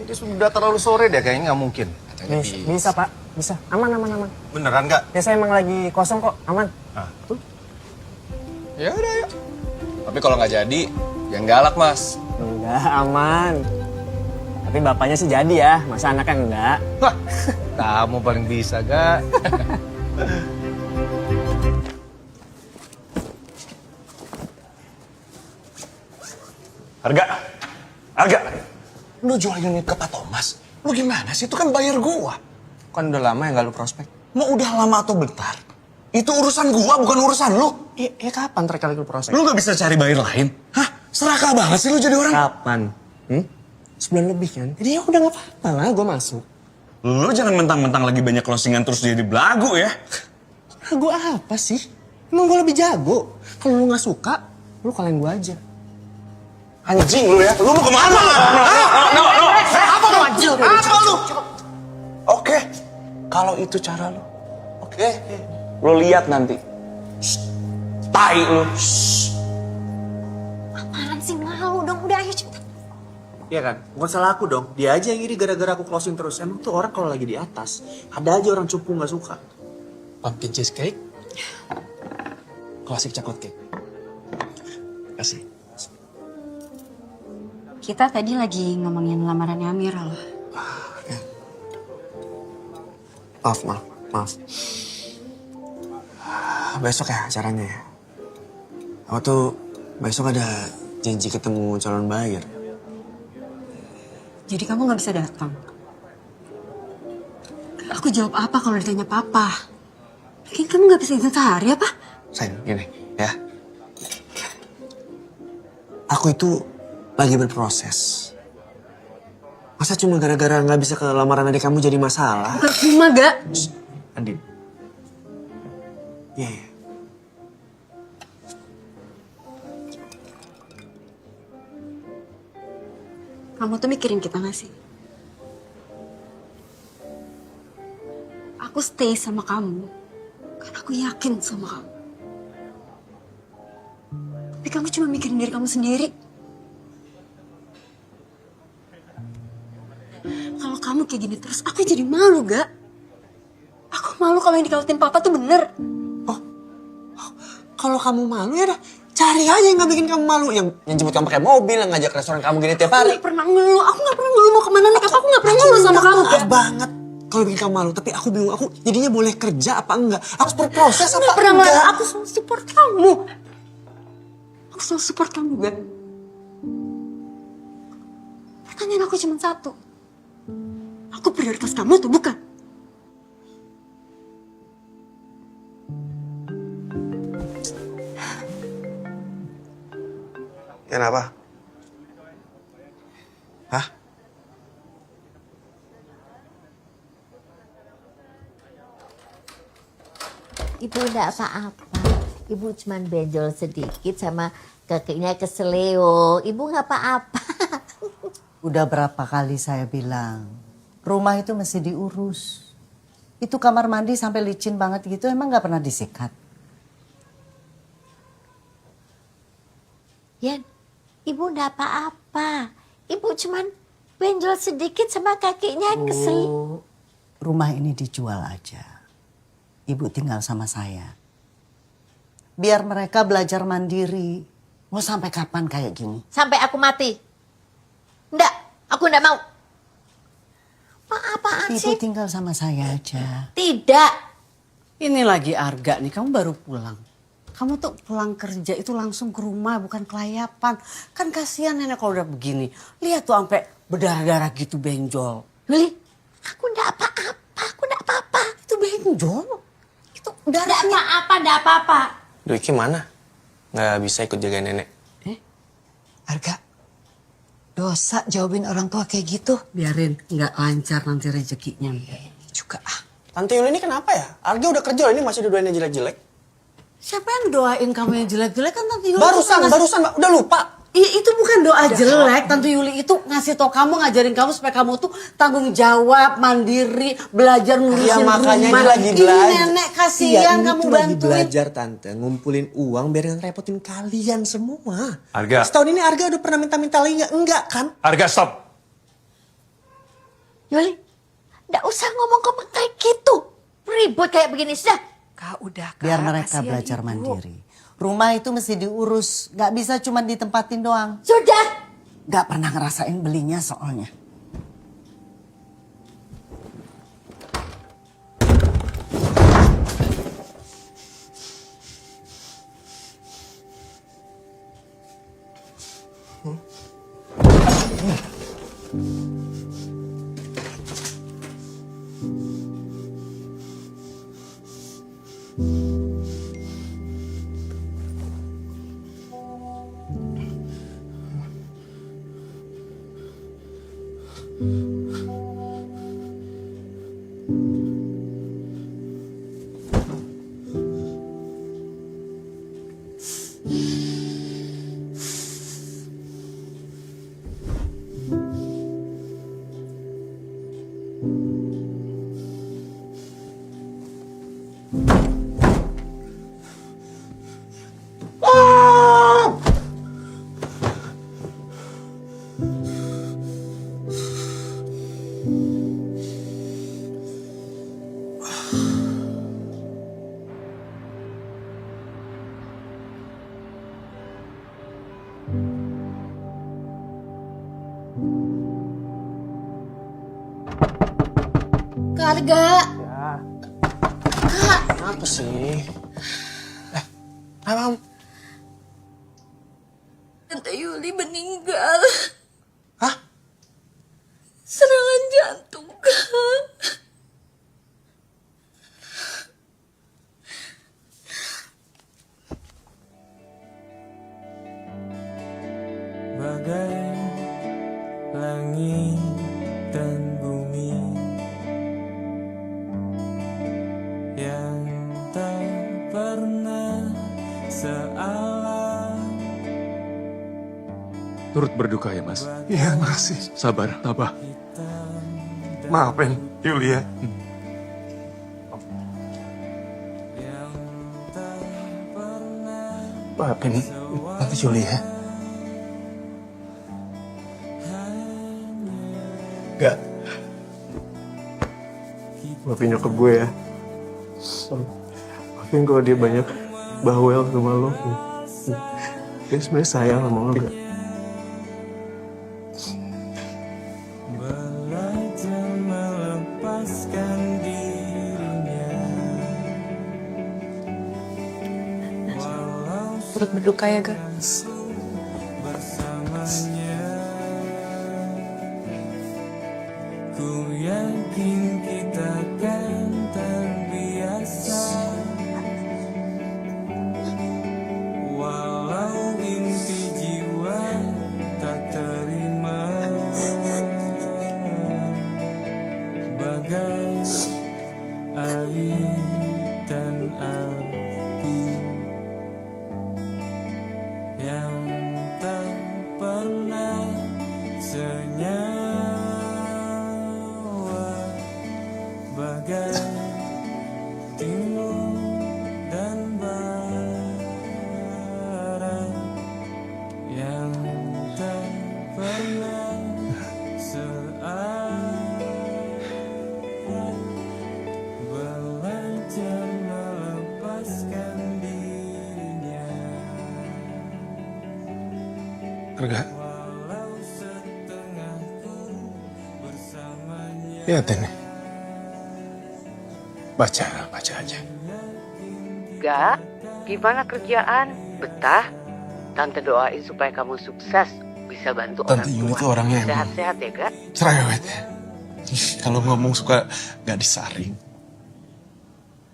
Ini sudah terlalu sore deh, kayaknya nggak mungkin. Bisa Pak, bisa. Aman. Beneran nggak? Ya saya emang lagi kosong kok, aman. Ah, tuh. Ya udah ya. Tapi kalau nggak jadi, yang galak Mas. Enggak, aman. Tapi bapaknya sih jadi ya, masa anaknya enggak. Wah, kamu paling bisa, Gak? Harga. Lu jual unit ke Pak Thomas? Lu gimana sih? Itu kan bayar gua. Kan udah lama ya nggak lu prospek? Mau udah lama atau bentar? Itu urusan gua, bukan urusan lu. Ya kapan terakhir kali lu prospek? Lu gak bisa cari buyer lain? Hah? Serakah banget sih lu jadi orang? Kapan? Sebulan lebih kan? Jadi ya udah nggak apa-apa lah, gua masuk. Lu jangan mentang-mentang lagi banyak closingan terus jadi belagu ya. Ragu apa sih? Emang gua lebih jago. Kalau lu nggak suka, lu kalahin gua aja. Anjing lu ya. Lu mau kemana? Kalau itu cara lo. Oke. Lo lihat nanti. Tai lo. Apaan sih, malu dong. Udah ayo cepet. Iya kan? Bukan salah aku dong. Dia aja yang iri gara-gara aku closing terus. Emang tuh orang kalau lagi di atas, ada aja orang cupu nggak suka. Pumpkin cheesecake, klasik chocolate cake. Kasih. Kita tadi lagi ngomongin lamarannya Amira loh. Maaf. Besok ya acaranya ya. Aku tuh besok ada janji ketemu calon buyer. Jadi kamu nggak bisa datang. Aku jawab apa kalau ditanya papa? Mungkin kamu nggak bisa datang sehari apa? Sayang, gini ya. Aku itu lagi berproses. Masa cuma gara-gara nggak bisa ke lamaran adik kamu jadi masalah? Bukan cuma gak. Andin. Iya. Kamu tuh mikirin kita gak sih? Aku stay sama kamu karena aku yakin sama kamu. Tapi kamu cuma mikirin diri kamu sendiri. Kalau kamu kayak gini terus, aku jadi malu, gak? Aku malu kalau yang dikautin papa tuh bener. Kalau kamu malu ya dah cari aja yang nggak bikin kamu malu. Yang jemput kamu pakai mobil, yang ngajak restoran kamu gini tiap hari. Aku gak pernah ngeluh mau kemana nih, aku gak pernah ngeluh sama kamu, gak? Banget kalau bikin kamu malu. Tapi aku bingung, aku jadinya boleh kerja apa enggak? Aku harus berproses Aku apa gak pernah enggak? aku selalu support kamu. Aku selalu support kamu, gak? Pertanyaan aku cuma satu. Aku prioritas kamu atau bukan? Kenapa? Hah? Ibu enggak apa-apa. Ibu cuma benjol sedikit sama kakinya keseleo. Ibu nggak apa-apa. Udah berapa kali saya bilang, rumah itu mesti diurus. Itu kamar mandi sampai licin banget gitu, emang nggak pernah disikat. Yan, ibu enggak apa-apa. Ibu cuma benjol sedikit sama kakinya keseleo. Rumah ini dijual aja. Ibu tinggal sama saya. Biar mereka belajar mandiri. Mau sampai kapan kayak gini? Sampai aku mati. Enggak, aku enggak mau. Apaan Ibu sih? tinggal sama saya aja. Tidak. Ini lagi Arga nih, kamu baru pulang. Kamu tuh pulang kerja itu langsung ke rumah, bukan kelayapan. Kan kasihan nenek kalau udah begini. Lihat tuh sampai berdarah-darah gitu benjol. Lili, aku enggak apa-apa, aku enggak apa-apa. Itu benjol. Itu Enggak apa-apa, enggak apa-apa. Dwiki mana? Nggak bisa ikut jagain nenek. Arga, dosa jawabin orang tua kayak gitu. Biarin, nggak lancar nanti rezekinya. Juga Tante Yuli ini kenapa ya? Arga udah kerja ini masih doainnya jelek-jelek. Siapa yang doain kamu yang jelek-jelek kan Tante Yuli? Barusan, Mbak. Udah lupa. Iya itu bukan doa jelek. Tante Yuli itu ngasih tau kamu, ngajarin kamu supaya kamu tuh tanggung jawab, mandiri, belajar ngurusin Iya makanya rumah. ini lagi belajar. Ini nenek kasihan ini kamu tuh lagi bantuin. belajar Tante, ngumpulin uang biar nggak repotin kalian semua. Arga. Setahun ini Arga udah pernah minta-minta lagi nggak? Enggak kan? Arga, stop. Yuli, enggak usah ngomong kayak gitu. Ribut kayak begini sudah. Kak, udah Kak. Biar mereka belajar mandiri. Rumah itu mesti diurus, nggak bisa cuma ditempatin doang. Sudah. Nggak pernah ngerasain belinya soalnya. Keluarga. Kak. Apa sih? Apa? Tante Yuli meninggal. Hah? Serangan jantung, Kak. Bagai langit dan bumi yang tak pernah sealam. Turut berduka ya, Mas. Iya, makasih. Sabar, tabah. Maafin Yuli ya. Maafin Tante Yuli ya. Gak. Maafin nyokap gue ya. Maafin kalau dia banyak bawel sama lo. Dia sebenarnya sayang sama lo gak? Belajar melepaskan dirinya. Turut berduka ya, Ga. Bersamanya ku yakin kita kan terbiasa. Walau inti jiwa tak terima. Bagai air dan api yang tak pernah senyawa, bagai timur dan barat yang tak pernah searah. Belajar melepaskan dirinya. Enggak. Walau setengahku bersamanya. Lihat ini. Baca aja. Gak, gimana kerjaan? Betah? Tante doain supaya kamu sukses, bisa bantu Tante orang Yuli tua. tuh orangnya emang Sehat-sehat ya, Gak? cerewet ya. Kalau ngomong suka gak disaring.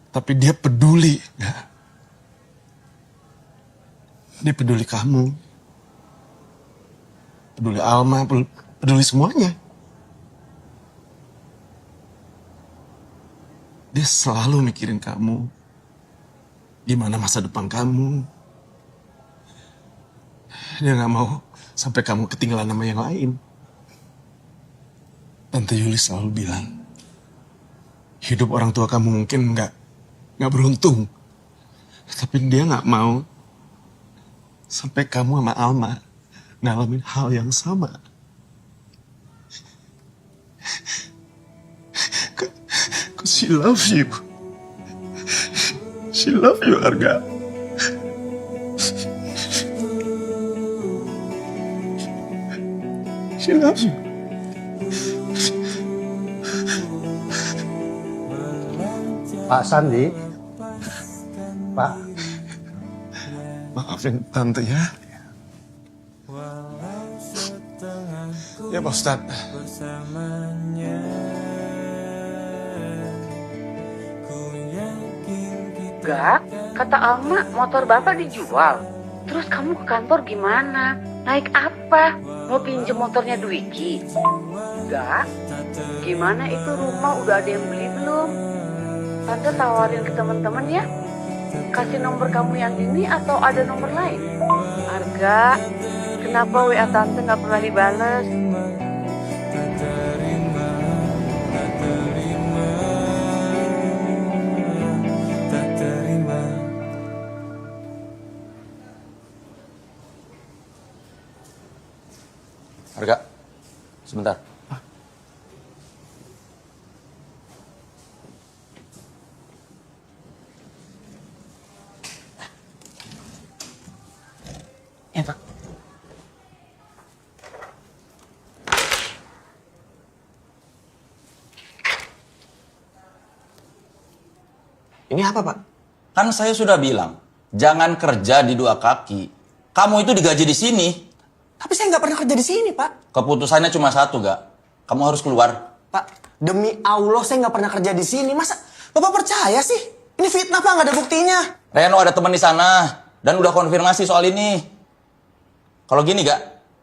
Tapi dia peduli, gak? Dia peduli kamu. Peduli Alma, peduli semuanya. Dia selalu mikirin kamu. Gimana masa depan kamu. Dia gak mau sampai kamu ketinggalan sama yang lain. Tante Yuli selalu bilang, hidup orang tua kamu mungkin nggak beruntung, tapi dia nggak mau sampai kamu sama Alma ngalamin hal yang sama. Cause she loves you. She loves you, Arga. She loves you. Pak Sandi, Pak. Maafin Tante ya. Ya Pak Ustadz. Bersamanya Gak, kata Alma motor bapak dijual. Terus kamu ke kantor gimana? Naik apa? Mau pinjem motornya Dwiki? Gak, gimana itu rumah udah ada yang beli belum? Tante tawarin ke teman-teman ya. Kasih nomor kamu yang ini atau ada nomor lain? Arga, kenapa WA Tante nggak pernah dibales? Arga, sebentar. Ya, Pak. Ini apa, Pak? Kan saya sudah bilang, jangan kerja di dua kaki. Kamu itu digaji di sini. Tapi saya nggak pernah kerja di sini, Pak. Keputusannya cuma satu, Gak. Kamu harus keluar. Pak, demi Allah saya nggak pernah kerja di sini. Masa Bapak percaya sih? Ini fitnah, Pak, nggak ada buktinya. Reno ada teman di sana dan udah konfirmasi soal ini. Kalau gini, Gak,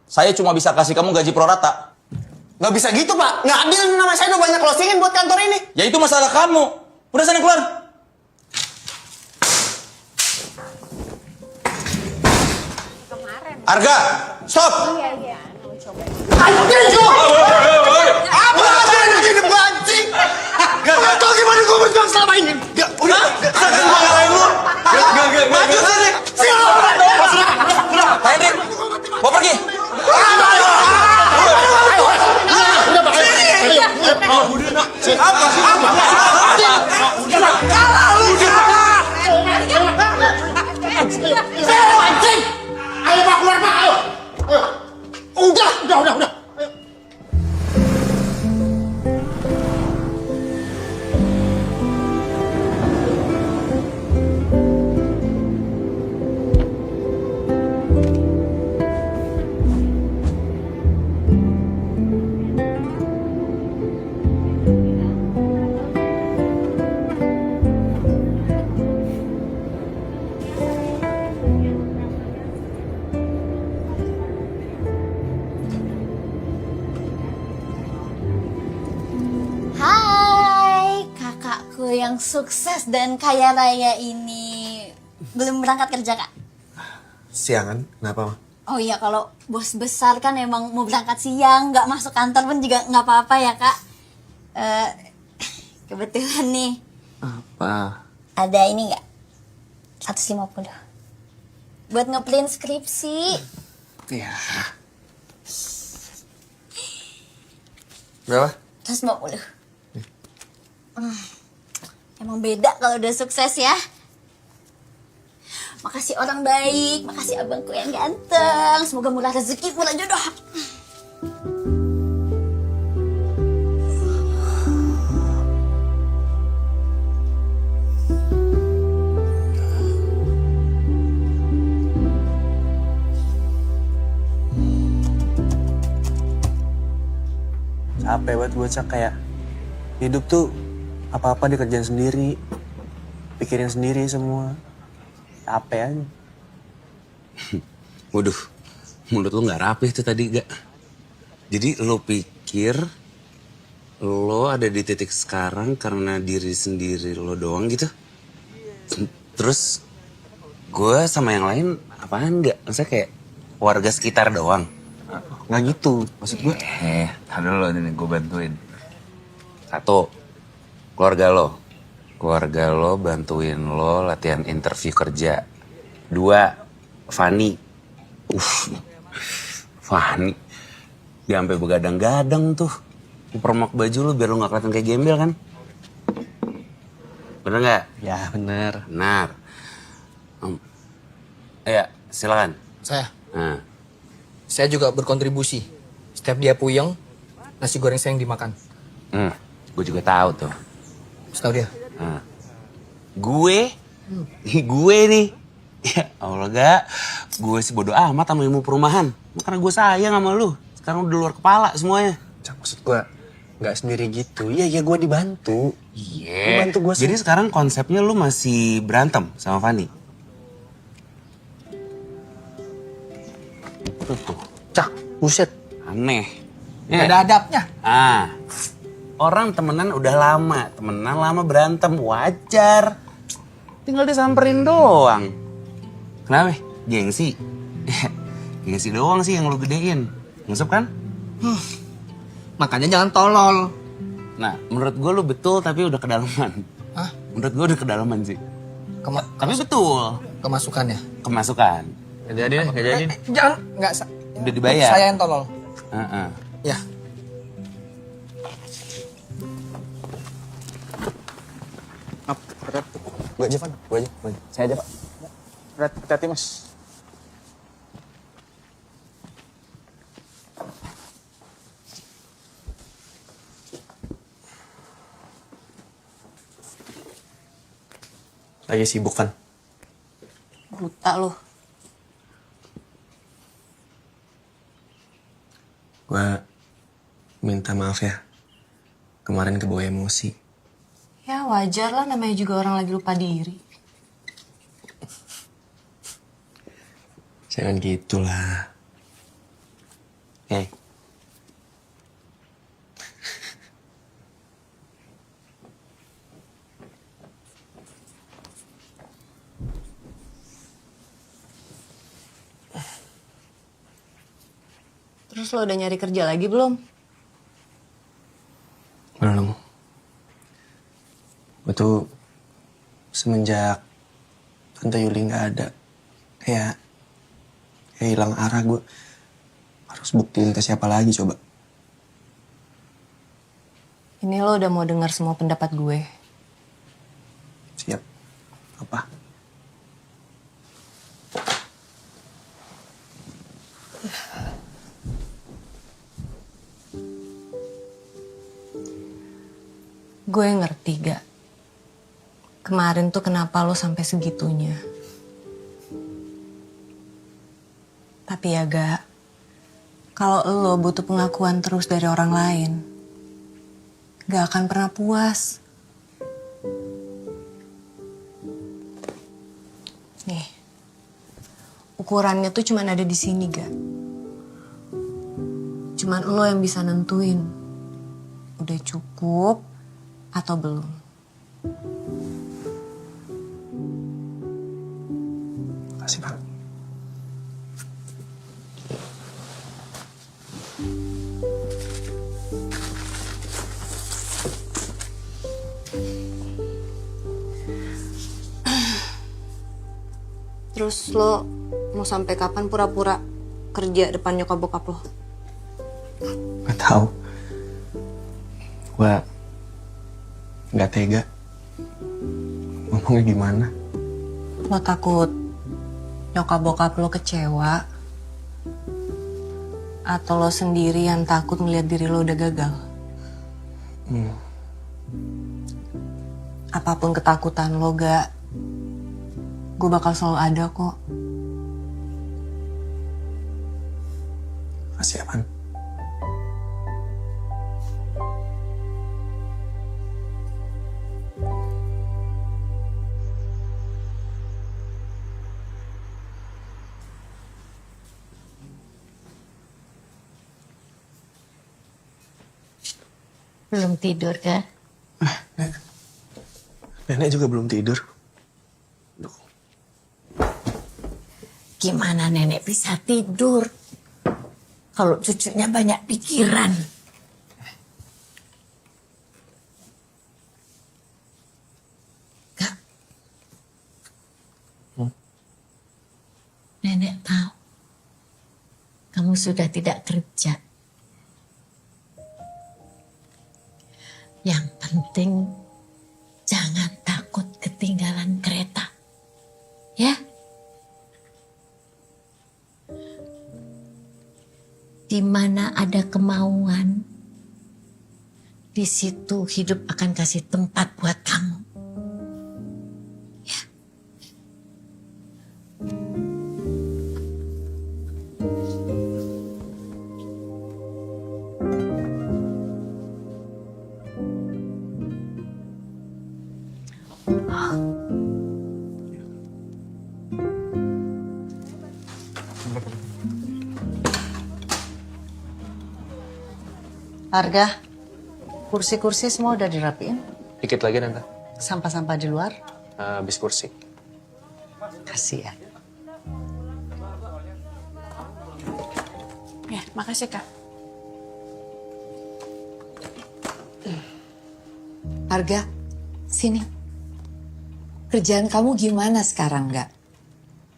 saya cuma bisa kasih kamu gaji pro rata. Nggak bisa gitu, Pak. Nggak adil, nama saya udah banyak closingin buat kantor ini. Ya itu masalah kamu. Udah sana keluar. Arga, stop. Ayo, apa yang begini banting? Gak tau gimana gue berjuang selama ini. Gak, udah. Sekarang gue ngalahin lu. Gak. Maju sini. Pak Hendrik, mau pergi. Udah, Pak. Apa sih? Kalah lu. Saya mancing. Ayo, Pak, keluar, Pak. Ayo. Udah. Hai, kakakku yang sukses dan kaya raya ini. Belum berangkat kerja, Kak? Siangan, kenapa, Ma? Oh iya, kalau bos besar kan emang mau berangkat siang, nggak masuk kantor pun juga nggak apa-apa ya, Kak. Kebetulan nih, Apa? ada ini nggak? 150. Buat ngeprint skripsi. Ya. Berapa? 150. Emang beda kalau udah sukses ya. Makasih orang baik, makasih abangku yang ganteng. Semoga murah rezeki, murah jodoh. Capek buat bocah kayak hidup tuh apa-apa dikerjain sendiri, pikirin sendiri semua. Capek aja. Waduh, mulut lu nggak rapih tuh tadi, Gak. Jadi lo pikir lo ada di titik sekarang karena diri sendiri lo doang gitu? Terus gue sama yang lain apaan nggak? Maksudnya kayak warga sekitar doang? Nggak gitu, maksud gue. Ada lo nih, gue bantuin. Satu, keluarga lo. Keluarga lo bantuin lo latihan interview kerja. Dua, Fani. Fani. Dia sampai begadang-gadang tuh. Permak baju lo biar lo gak kelihatan kayak gembel kan? Bener gak? Ya, bener. Benar. Ya, silakan. Saya. Nah. Saya juga berkontribusi. Setiap dia puyeng, nasi goreng saya yang dimakan. Gue juga tahu tuh. Setahu dia. Nah. Gue nih. Ya Allah, Gak. Gue sih bodo amat sama ilmu perumahan. Karena gue sayang sama lu. Sekarang udah luar kepala semuanya. Maksud gue nggak sendiri gitu. Iya, gue dibantu. Iya. Dibantu gue. Jadi sekarang konsepnya lu masih berantem sama Fani? Tuh. Cak, buset. Aneh. Gak ada adabnya. Orang temenan udah lama. Temenan lama berantem. Wajar. Tinggal disamperin doang. Kenapa? Gengsi? Gengsi doang sih yang lu gedein. Nyesep kan? Makanya jangan tolol. Nah, menurut gue lu betul tapi udah kedalaman. Hah? Menurut gue udah kedalaman sih. Tapi betul. Kemasukannya? Kemasukan. Gak jadi deh, gak jadi. Jangan, nggak. Udah dibayar. Saya yang tolol. Ya. Gue aja, Van. Gue aja. Saya aja, Pak. Red, hati-hati, Mas. Lagi sibuk kan? Buta loh. Gue minta maaf ya. Kemarin kebawa emosi. Ya wajar lah, namanya juga orang lagi lupa diri. Jangan gitulah. Hey. Terus lo udah nyari kerja lagi belum? Belum. Gue tuh semenjak Tante Yuli nggak ada, kayak hilang arah. Gue harus buktiin ke siapa lagi coba. Ini lo udah mau dengar semua pendapat gue. Siap. Apa? Gue ngerti gak? Kemarin tuh kenapa lo sampai segitunya. Tapi ya gak, kalau lo butuh pengakuan terus dari orang lain, gak akan pernah puas. Nih, ukurannya tuh cuman ada di sini gak? Cuman lo yang bisa nentuin, udah cukup atau belum. Makasih, Bang. Terus lo mau sampai kapan pura-pura kerja depan nyokap bokap lo? Gak tahu. Gue nggak tega. Ngomongnya gimana? Lo takut nyokap bokap lo kecewa? Atau lo sendiri yang takut melihat diri lo udah gagal? Apapun ketakutan lo gak, gue bakal selalu ada kok. Makasih ya, Pan. Belum tidur kan? Nenek juga belum tidur. Gimana nenek bisa tidur kalau cucunya banyak pikiran? Kak, nenek tahu kamu sudah tidak kerja. Yang penting jangan takut ketinggalan kereta, ya? Di mana ada kemauan, di situ hidup akan kasih tempat buat kamu. Ya. Harga, kursi-kursi semua udah dirapiin? Dikit lagi, Tante. Sampah-sampah di luar? Habis kursi. Kasih ya. Ya, makasih Kak. Harga, sini. Kerjaan kamu gimana sekarang, nggak?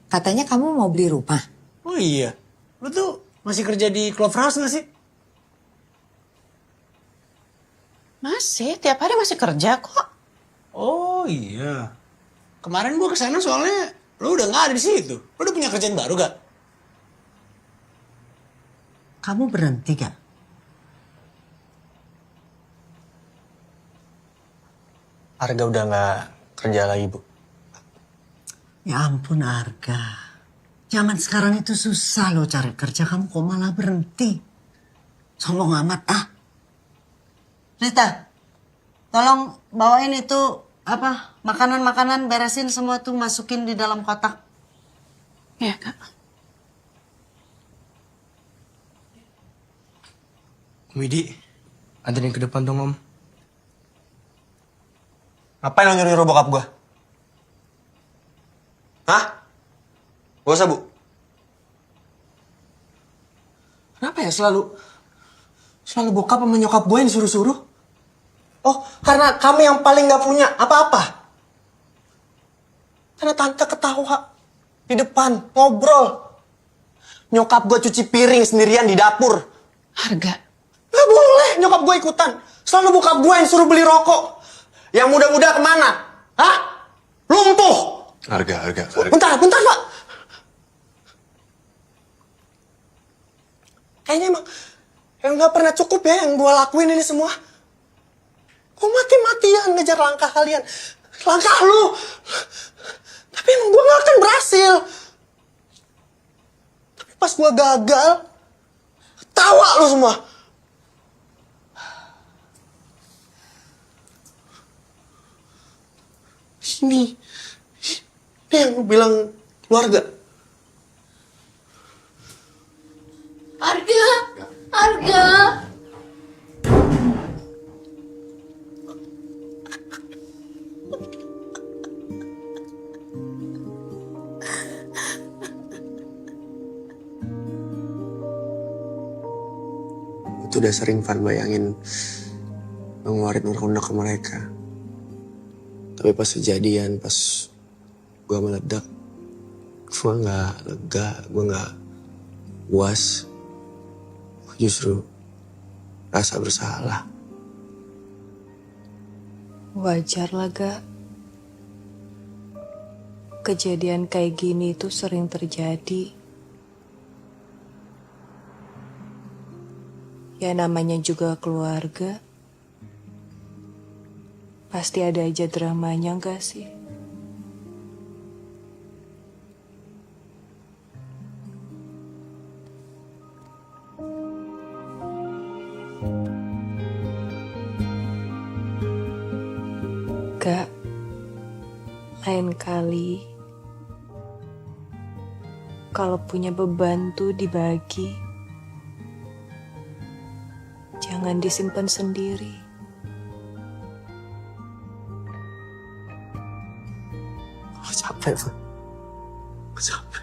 Katanya kamu mau beli rumah. Oh iya, lu tuh masih kerja di Clover House nggak sih? Masih, tiap hari masih kerja kok. Oh iya. Kemarin gua kesana soalnya lu udah nggak ada di situ. Lu udah punya kerjaan baru gak? Kamu berhenti gak? Harga udah nggak kerja lagi, Bu. Ya ampun Arga. Zaman sekarang itu susah loh cari kerja. Kamu kok malah berhenti? Sombong amat ah. Rita, tolong bawain itu makanan-makanan, beresin semua tuh, masukin di dalam kotak. Ya, Kak. Widi, anterin ke depan dong, Om. Ngapain lo nyuruh bokap gua? Hah? Gak usah, Bu. Kenapa ya selalu bokap sama nyokap gue yang disuruh-suruh? Oh, karena kami yang paling gak punya apa-apa. Karena tante ketawa di depan, ngobrol. Nyokap gue cuci piring sendirian di dapur. Harga. Gak boleh nyokap gue ikutan. Selalu bokap gue yang suruh beli rokok. Yang muda-muda kemana? Hah? Lumpuh. Harga. Bentar, Pak. Kayaknya emang gak pernah cukup ya yang gue lakuin ini semua. Gue mati-matian ngejar langkah kalian. Langkah lu. Tapi emang gue gak akan berhasil. Tapi pas gue gagal, tawa lu semua. Ini yang lu bilang keluarga. Arga. Itu udah sering Van bayangin ngeluarin unek-unek ke mereka. Tapi pas kejadian, pas gue meledak, gue gak lega, gue gak puas. Justru rasa bersalah. Wajar lah, Gak. Kejadian kayak gini tuh sering terjadi. Ya namanya juga keluarga. Pasti ada aja dramanya, gak sih? Kak, lain kali kalau punya beban tuh dibagi, jangan disimpan sendiri. Capek, Van. Capek.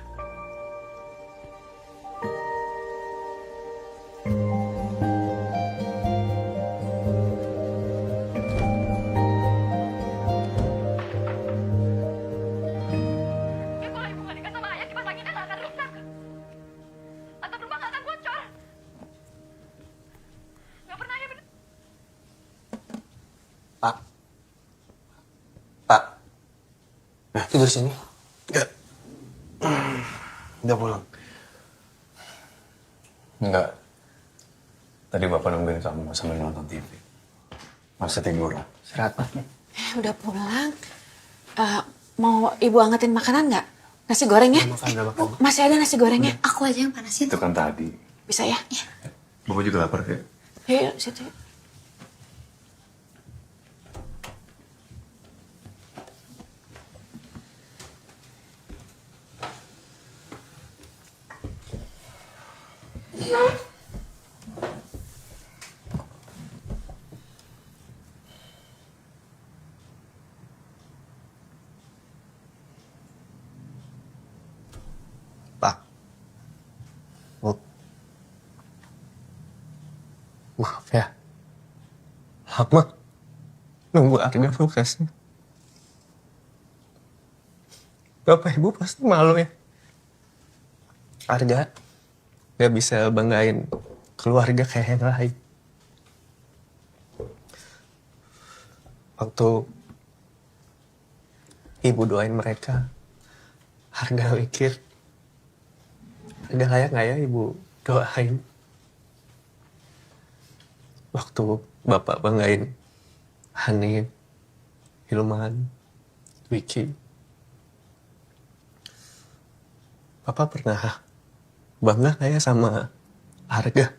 Pak. Nah, tidur sini. Enggak. Udah pulang. Enggak. Tadi Bapak nungguin kamu sambil nonton TV. Masa tiduran? Istirahat, Pak. Udah pulang. Mau ibu angetin makanan nggak? Nasi gorengnya? Udah makan. Masih ada nasi gorengnya? Aku aja yang panasin. Itu kan tadi. Bisa ya? Bapak juga lapar kayak. Yuk, situ. Pak. Maaf ya. Lama nunggu Arga prosesnya. Bapak Ibu pasti malu ya. Arga gak bisa banggain keluarga kayak yang lain. Waktu Ibu doain mereka, Arga mikir, Arga layak gak ya Ibu doain? Waktu Bapak banggain Hanif, Hilman, Wiki, Papa pernah bangga nggak ya sama Arga?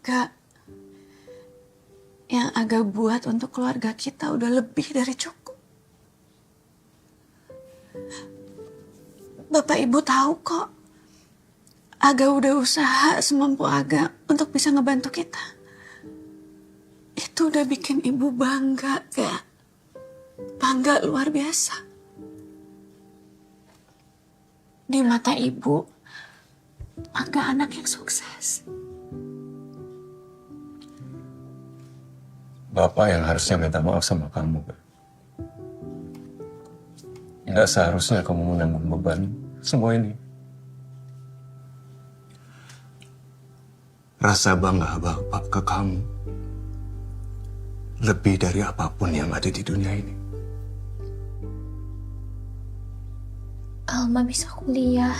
Gak, yang Aga buat untuk keluarga kita udah lebih dari cukup. Bapak Ibu tahu kok, Aga udah usaha semampu Aga untuk bisa ngebantu kita. Itu udah bikin Ibu bangga, Gak? Bangga luar biasa. Di mata Ibu, Aga anak yang sukses. Bapak yang harusnya minta maaf sama kamu. Nggak seharusnya kamu menanggung beban semua ini. Rasa bangga Bapak ke kamu lebih dari apapun yang ada di dunia ini. Alma bisa kuliah.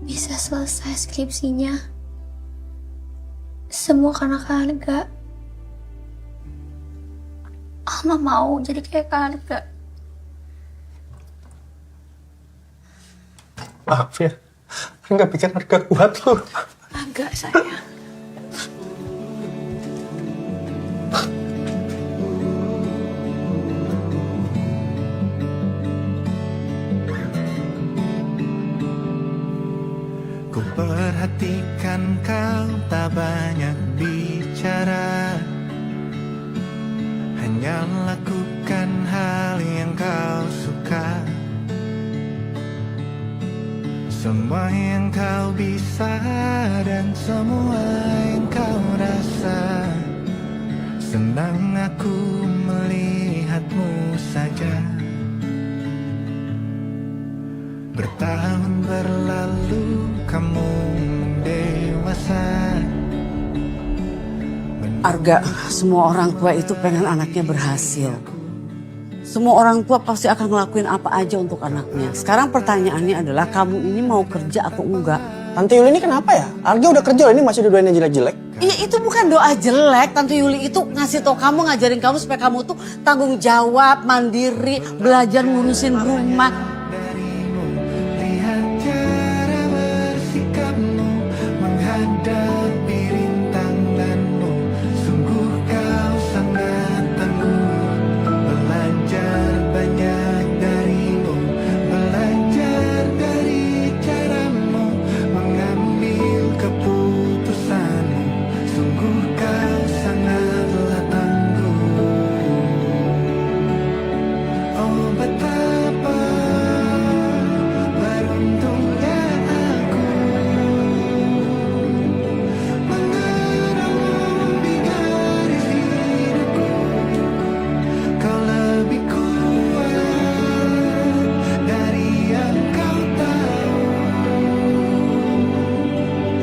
Bisa selesai skripsinya. Semua karena Arga. Alma mau jadi kayak Arga. Maaf ya, nggak bikin Arga kuat loh. Agak sayang. Ku perhatikan kau tak banyak bicara, hanya lakukan hal yang kau suka. Semua yang kau bisa dan semua yang kau rasa. Senang aku melihatmu saja. Bertahun berlalu kamu dewasa. Arga, semua orang tua itu pengen anaknya berhasil. Semua orang tua pasti akan ngelakuin apa aja untuk anaknya. Sekarang pertanyaannya adalah kamu ini mau kerja atau enggak? Tante Yuli ini kenapa ya? Arga udah kerja loh, ini masih doain yang jelek-jelek. Iya, itu bukan doa jelek. Tante Yuli itu ngasih tau kamu, ngajarin kamu supaya kamu tuh tanggung jawab, mandiri, belajar ngurusin rumah. Lihat cara bersikapmu menghadapi rintanganmu. Sungguh kau sangat tangguh. Belajar banyak darimu. Belajar dari caramu mengambil keputusanmu. Sungguh kau sangatlah tangguh. Oh betapa beruntungnya aku mengenali garis hidupku. Kau lebih kuat dari yang kau tahu.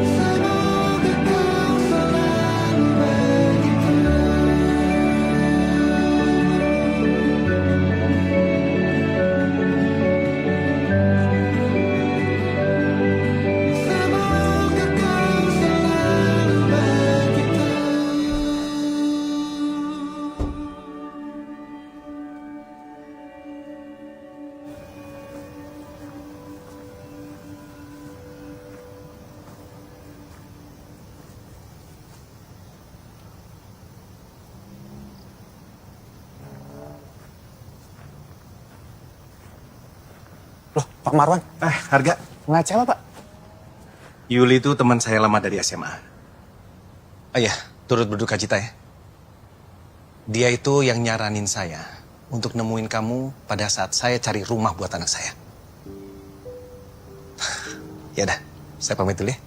Semoga kau selalu begitu. Semoga kau selalu begitu. Loh, Pak Marwan. Harga. Ngeliat siapa, Pak? Yuli itu teman saya lama dari SMA. Oh iya, turut berduka cita ya. Dia itu yang nyaranin saya untuk nemuin kamu pada saat saya cari rumah buat anak saya. Ya dah, saya pamit dulu ya.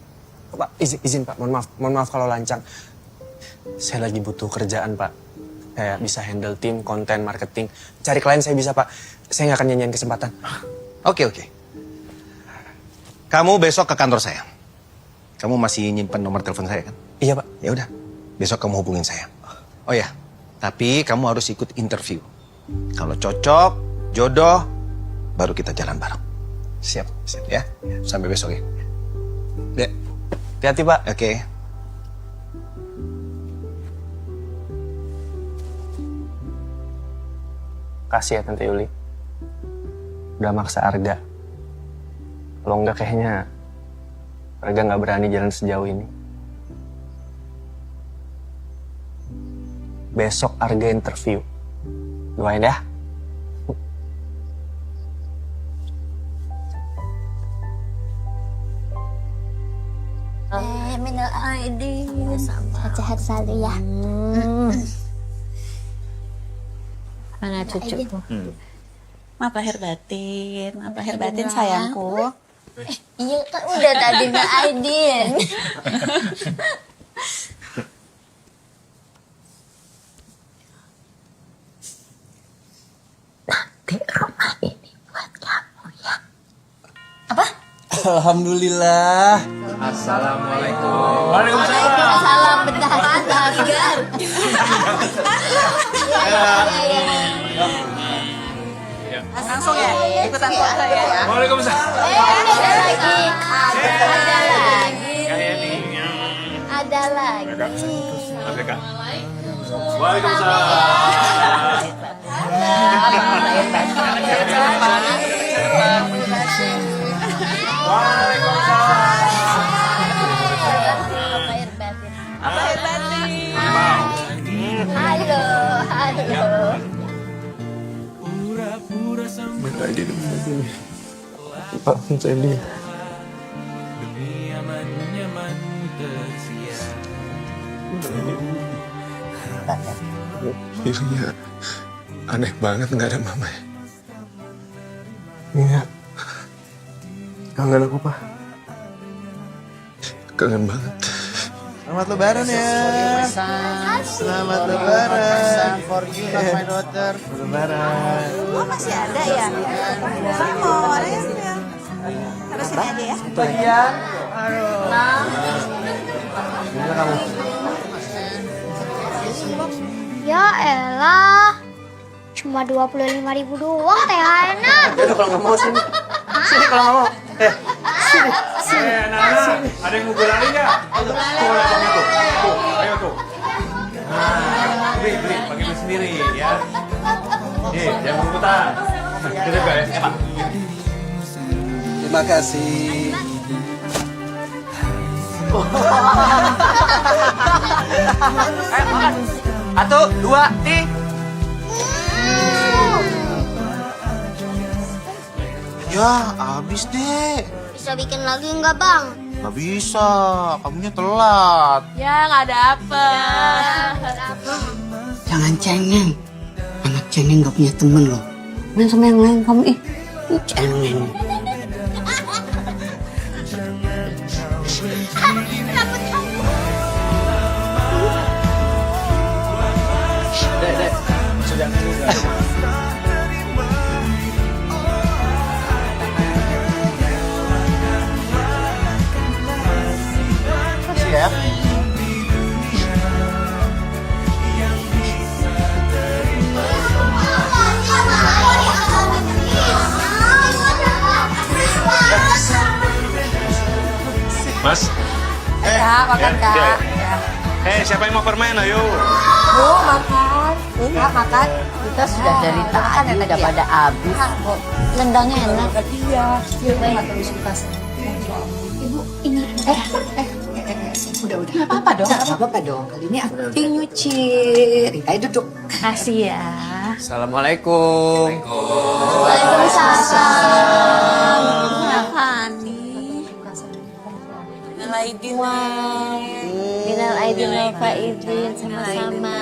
Pak, izin Pak, mohon maaf kalau lancang. Saya lagi butuh kerjaan Pak. Kayak bisa handle tim, konten, marketing. Cari klien saya bisa Pak. Saya nggak akan nyanyiin kesempatan. Oke. Kamu besok ke kantor saya. Kamu masih nyimpen nomor telepon saya kan? Iya Pak. Ya udah, besok kamu hubungin saya. Oh ya, tapi kamu harus ikut interview. Kalau cocok, jodoh, baru kita jalan bareng. Siap ya. Sampai besok ya. Dek. Hati-hati Pak. Oke. Makasih ya Tante Yuli. Udah maksa Arga. Kalau enggak kayaknya Arga nggak berani jalan sejauh ini. Besok Arga interview. Doain ya. Minal aidin. Sehat selalu ya. Mana cucuku? Maaf lahir batin sayangku. Iya kan udah tadi Minal aidin. Nanti rumah ini buat kamu ya. Alhamdulillah. Assalamualaikum. Waalaikumsalam. Bentar. Langsung ya, ikutan foto ya. Waalaikumsalam. Ada lagi. Oke, Kak. Waalaikumsalam. Halo. Minta aja di mobil. Maafin saya dia. Dirinya aneh banget nggak ada mama ya. Iya. Kangen aku, Pak. Kangen banget. Selamat lebaran ya. Selamat lebaran. For you, my daughter. Lebaran. Oh masih ada ya? Saya mau ada yang harus ini aja ya? Bagian. Gimana kamu? Ya elah. Cuma 25.000 doang Teh Hana. Ya udah kalau nggak mau sini. Sini kalau nggak mau. Sini. Nana, ada yang mau gulali nggak? Tuh, ada tuh. Tuh, ayo tuh. Nah, beli, pakai duit sendiri ya. Jangan berebutan. Kita juga ya, Pak. Terima kasih. Makan. 1, 2, 3. Ya, habis deh. Bisa bikin lagi nggak Bang? Nggak bisa, kamunya telat. Ya nggak dapet. Jangan cengeng. Anak cengeng gak punya temen loh. Main sama yang lain kamu cengeng. Dek. Sudah. Ya. Mas. Ya, makan Kak. Siapa yang mau permen? Ayo. Bu, makan. Kak, makan. Kita sudah dari tadi udah pada habis. Lendangnya enak. Iya. Ibu ini. Udah. Nggak apa-apa dong. Nggak apa-apa dong. Kali ini aku nyuci. Rita duduk. Kasih ya. Assalamualaikum. Waalaikumsalam. Minal aidin wal faizin sama-sama.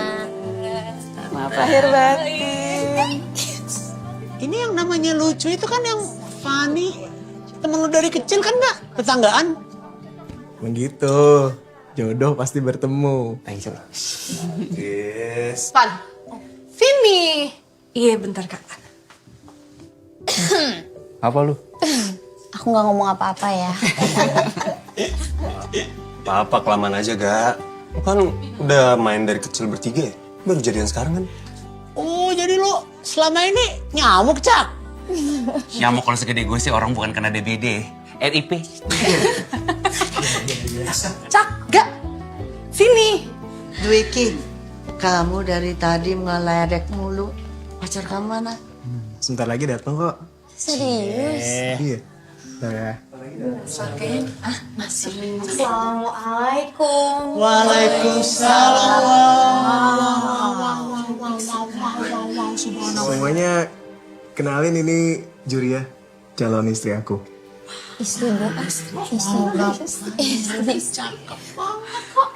Maaf Lahir batin. Ini yang namanya lucu itu kan yang Fani. Temen lu dari kecil kan gak? Tetanggaan. Begitu. Jodoh pasti bertemu. Thank you. Yes. Pan. Sini. Iya bentar Kak. Apa lu? Aku nggak ngomong apa-apa ya. Apa kelamaan aja, Gak. Lu kan udah main dari kecil bertiga ya? Baru jadian sekarang kan? Oh jadi lu selama ini nyamuk Cak? Nyamuk kalau segede gue sih orang bukan kena DBD. RIP. Cak, gak. Sini. Dwiki, kamu dari tadi ngeledek mulu. Pacar kamu mana? Sebentar lagi datang kok. Serius? Iya. Bentar ya. Masih. Assalamualaikum. Semuanya kenalin ini Juria, calon istri aku. Istri cakep banget kok.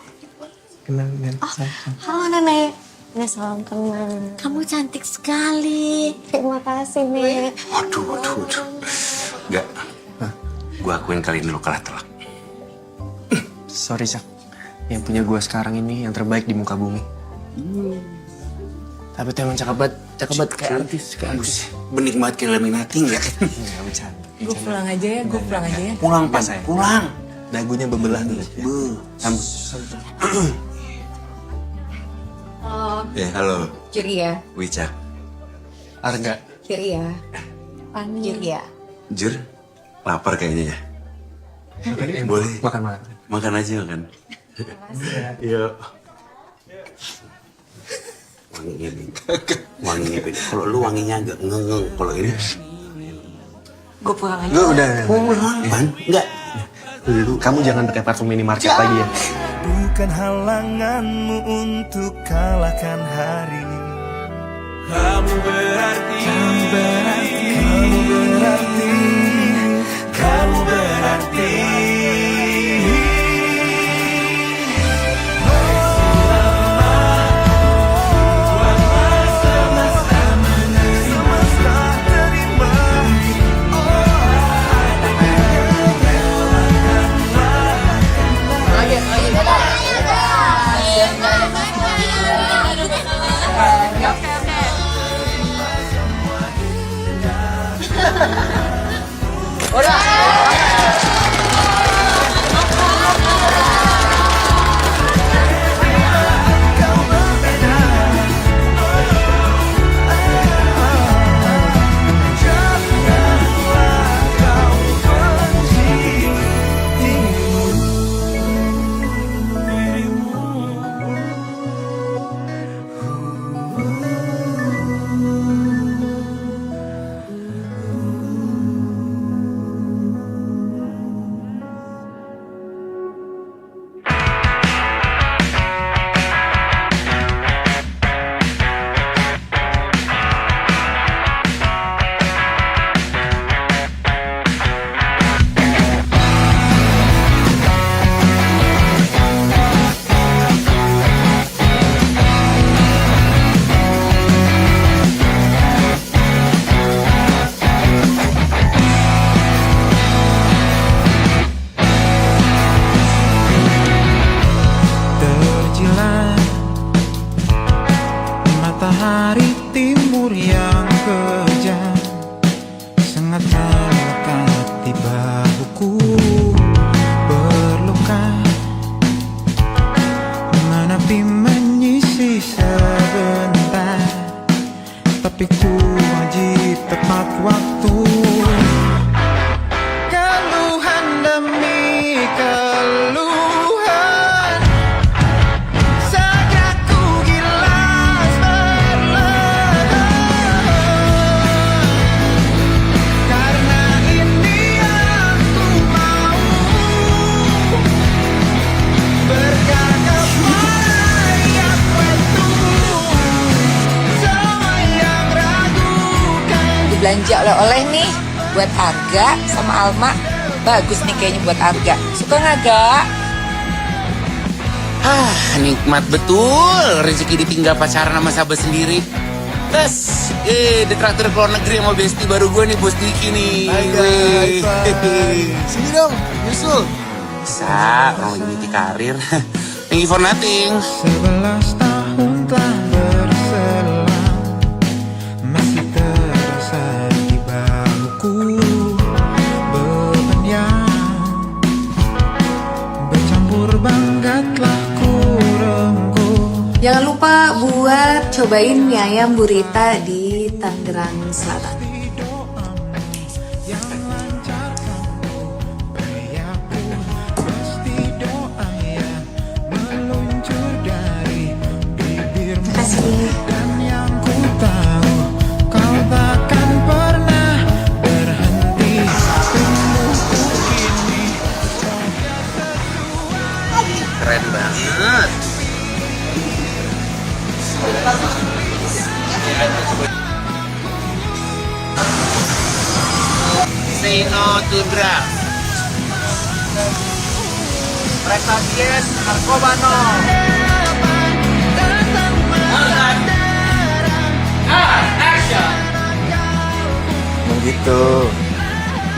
Kenalin saya. Halo nenek. Ini salam teman. Kamu cantik sekali. Terima kasih nek. Waduh. Enggak. Gua akuin kali ini lo kalah telak. Sorry, Cak. Yang punya gua sekarang ini yang terbaik di muka bumi. Tapi tuh emang cakep banget kayak artis. Bening banget kayak Laminati enggak? Enggak bercanda. Gue pulang aja ya. Pulang, Pak. Pulang. Dagunya bebelah dulu. Halo. Ceria. Wicak. Arga. Ceria. Ceria. Jur, lapar kayaknya ya. Boleh. Makan. Makan aja makan. Yuk. Wanginya beda. Kalau lu wanginya agak ngeng. Kalau ini. Gue pulang aja. Enggak, udah. Pulang, Man. Enggak. Kamu jangan pakai parfum minimarket lagi ya. Bukan halanganmu untuk kalahkan hari. Kamu berarti. Matahari timur yang kejam sangat melekat di bahuku, berluka menepi menyisih sebentar, tapi ku wajib tepat waktu. Keluhan demi keluhan, sejak ku gilas berlebihan, karena ini yang ku mau, bergagap yang semua yang ragukan. Belanja oleh-oleh nih buat Arga sama Alma. Bagus nih kayaknya buat Arga. Suka nggak, Ga? Nikmat betul rezeki ditinggal pacaran sama sahabat sendiri. Terus, ditraktir ke luar negeri sama bestie baru gue nih, Bos Diki nih. Sini dong, nyusul. Bisa, orang lagi niti karir. Thank you for nothing. 11 tahun telah berselang, masih terasa di bahuku beban yang bercampur bangga telah ku rengkuh. Jangan lupa buat cobain mie ayam Burita di Tangerang Selatan. Dan yang ku tahu say no to drugs. Mereka diet, narkoba no. Begitu.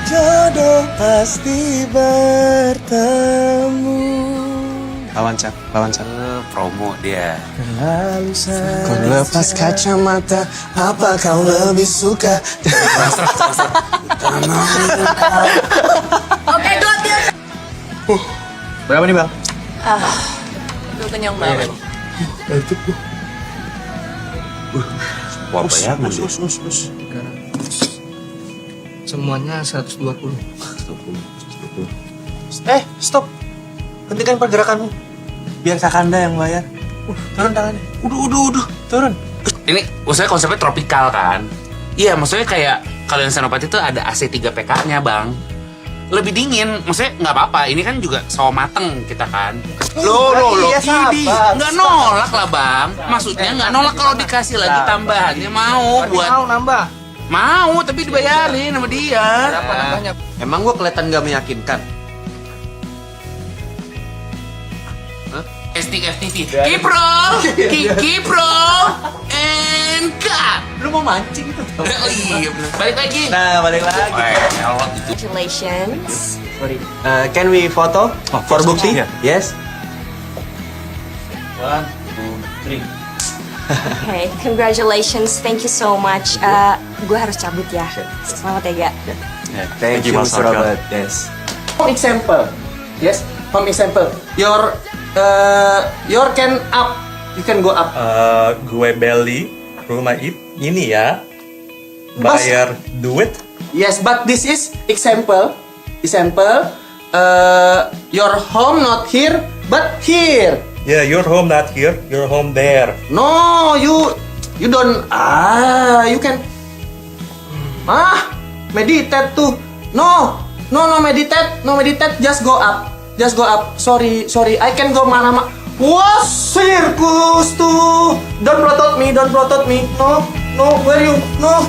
Jodoh pasti bertemu. Lawan Cak. Promo dia. Lalu kau lepas kacamata, apa kau lebih suka? Oke, go deal. Berapa nih bang? Gue kenyang banget. Wah, bayangan dia. Semuanya 120. Stop. Hentikan pergerakanmu. Biar Kakanda yang bayar. Turun tangannya. Udah. Turun. Ini maksudnya konsepnya tropikal kan? Iya, maksudnya kayak kalau yang Senopati itu ada AC 3 PK-nya, Bang. Lebih dingin, maksudnya nggak apa-apa. Ini kan juga sawo mateng kita kan. Loh, iya, Idi, sabar. nggak nolak lah, Bang. Maksudnya nggak nolak kalau dikasih lagi tambahannya mau buat. Mau nambah. Mau, tapi dibayarin sama dia. Berapa nambahnya? Emang gua kelihatan gak meyakinkan? FTV. Kipro, and cut. Lu mau mancing tuh? Oh iya bener. Balik lagi. Nah, balik lagi. Elot itu. Congratulations. Sorry. Can we photo? For bukti? Yes. 1, 2, 3. Okay, congratulations. Thank you so much. Gue harus cabut ya. Selamat ya, Ga. Thank you, Mr. Robert. Yes. Home example. Yes, home example. Your can up. You can go up. Gue beli rumah ini ya. Bayar duit. Yes, but this is example. Your home not here, but here. Yeah, your home not here, your home there. No, you don't. You can. Meditate tuh. No, meditate. Just go up. Sorry. I can go mana. Wah, sirkus tuh. Don't protect me. No. Where you? No.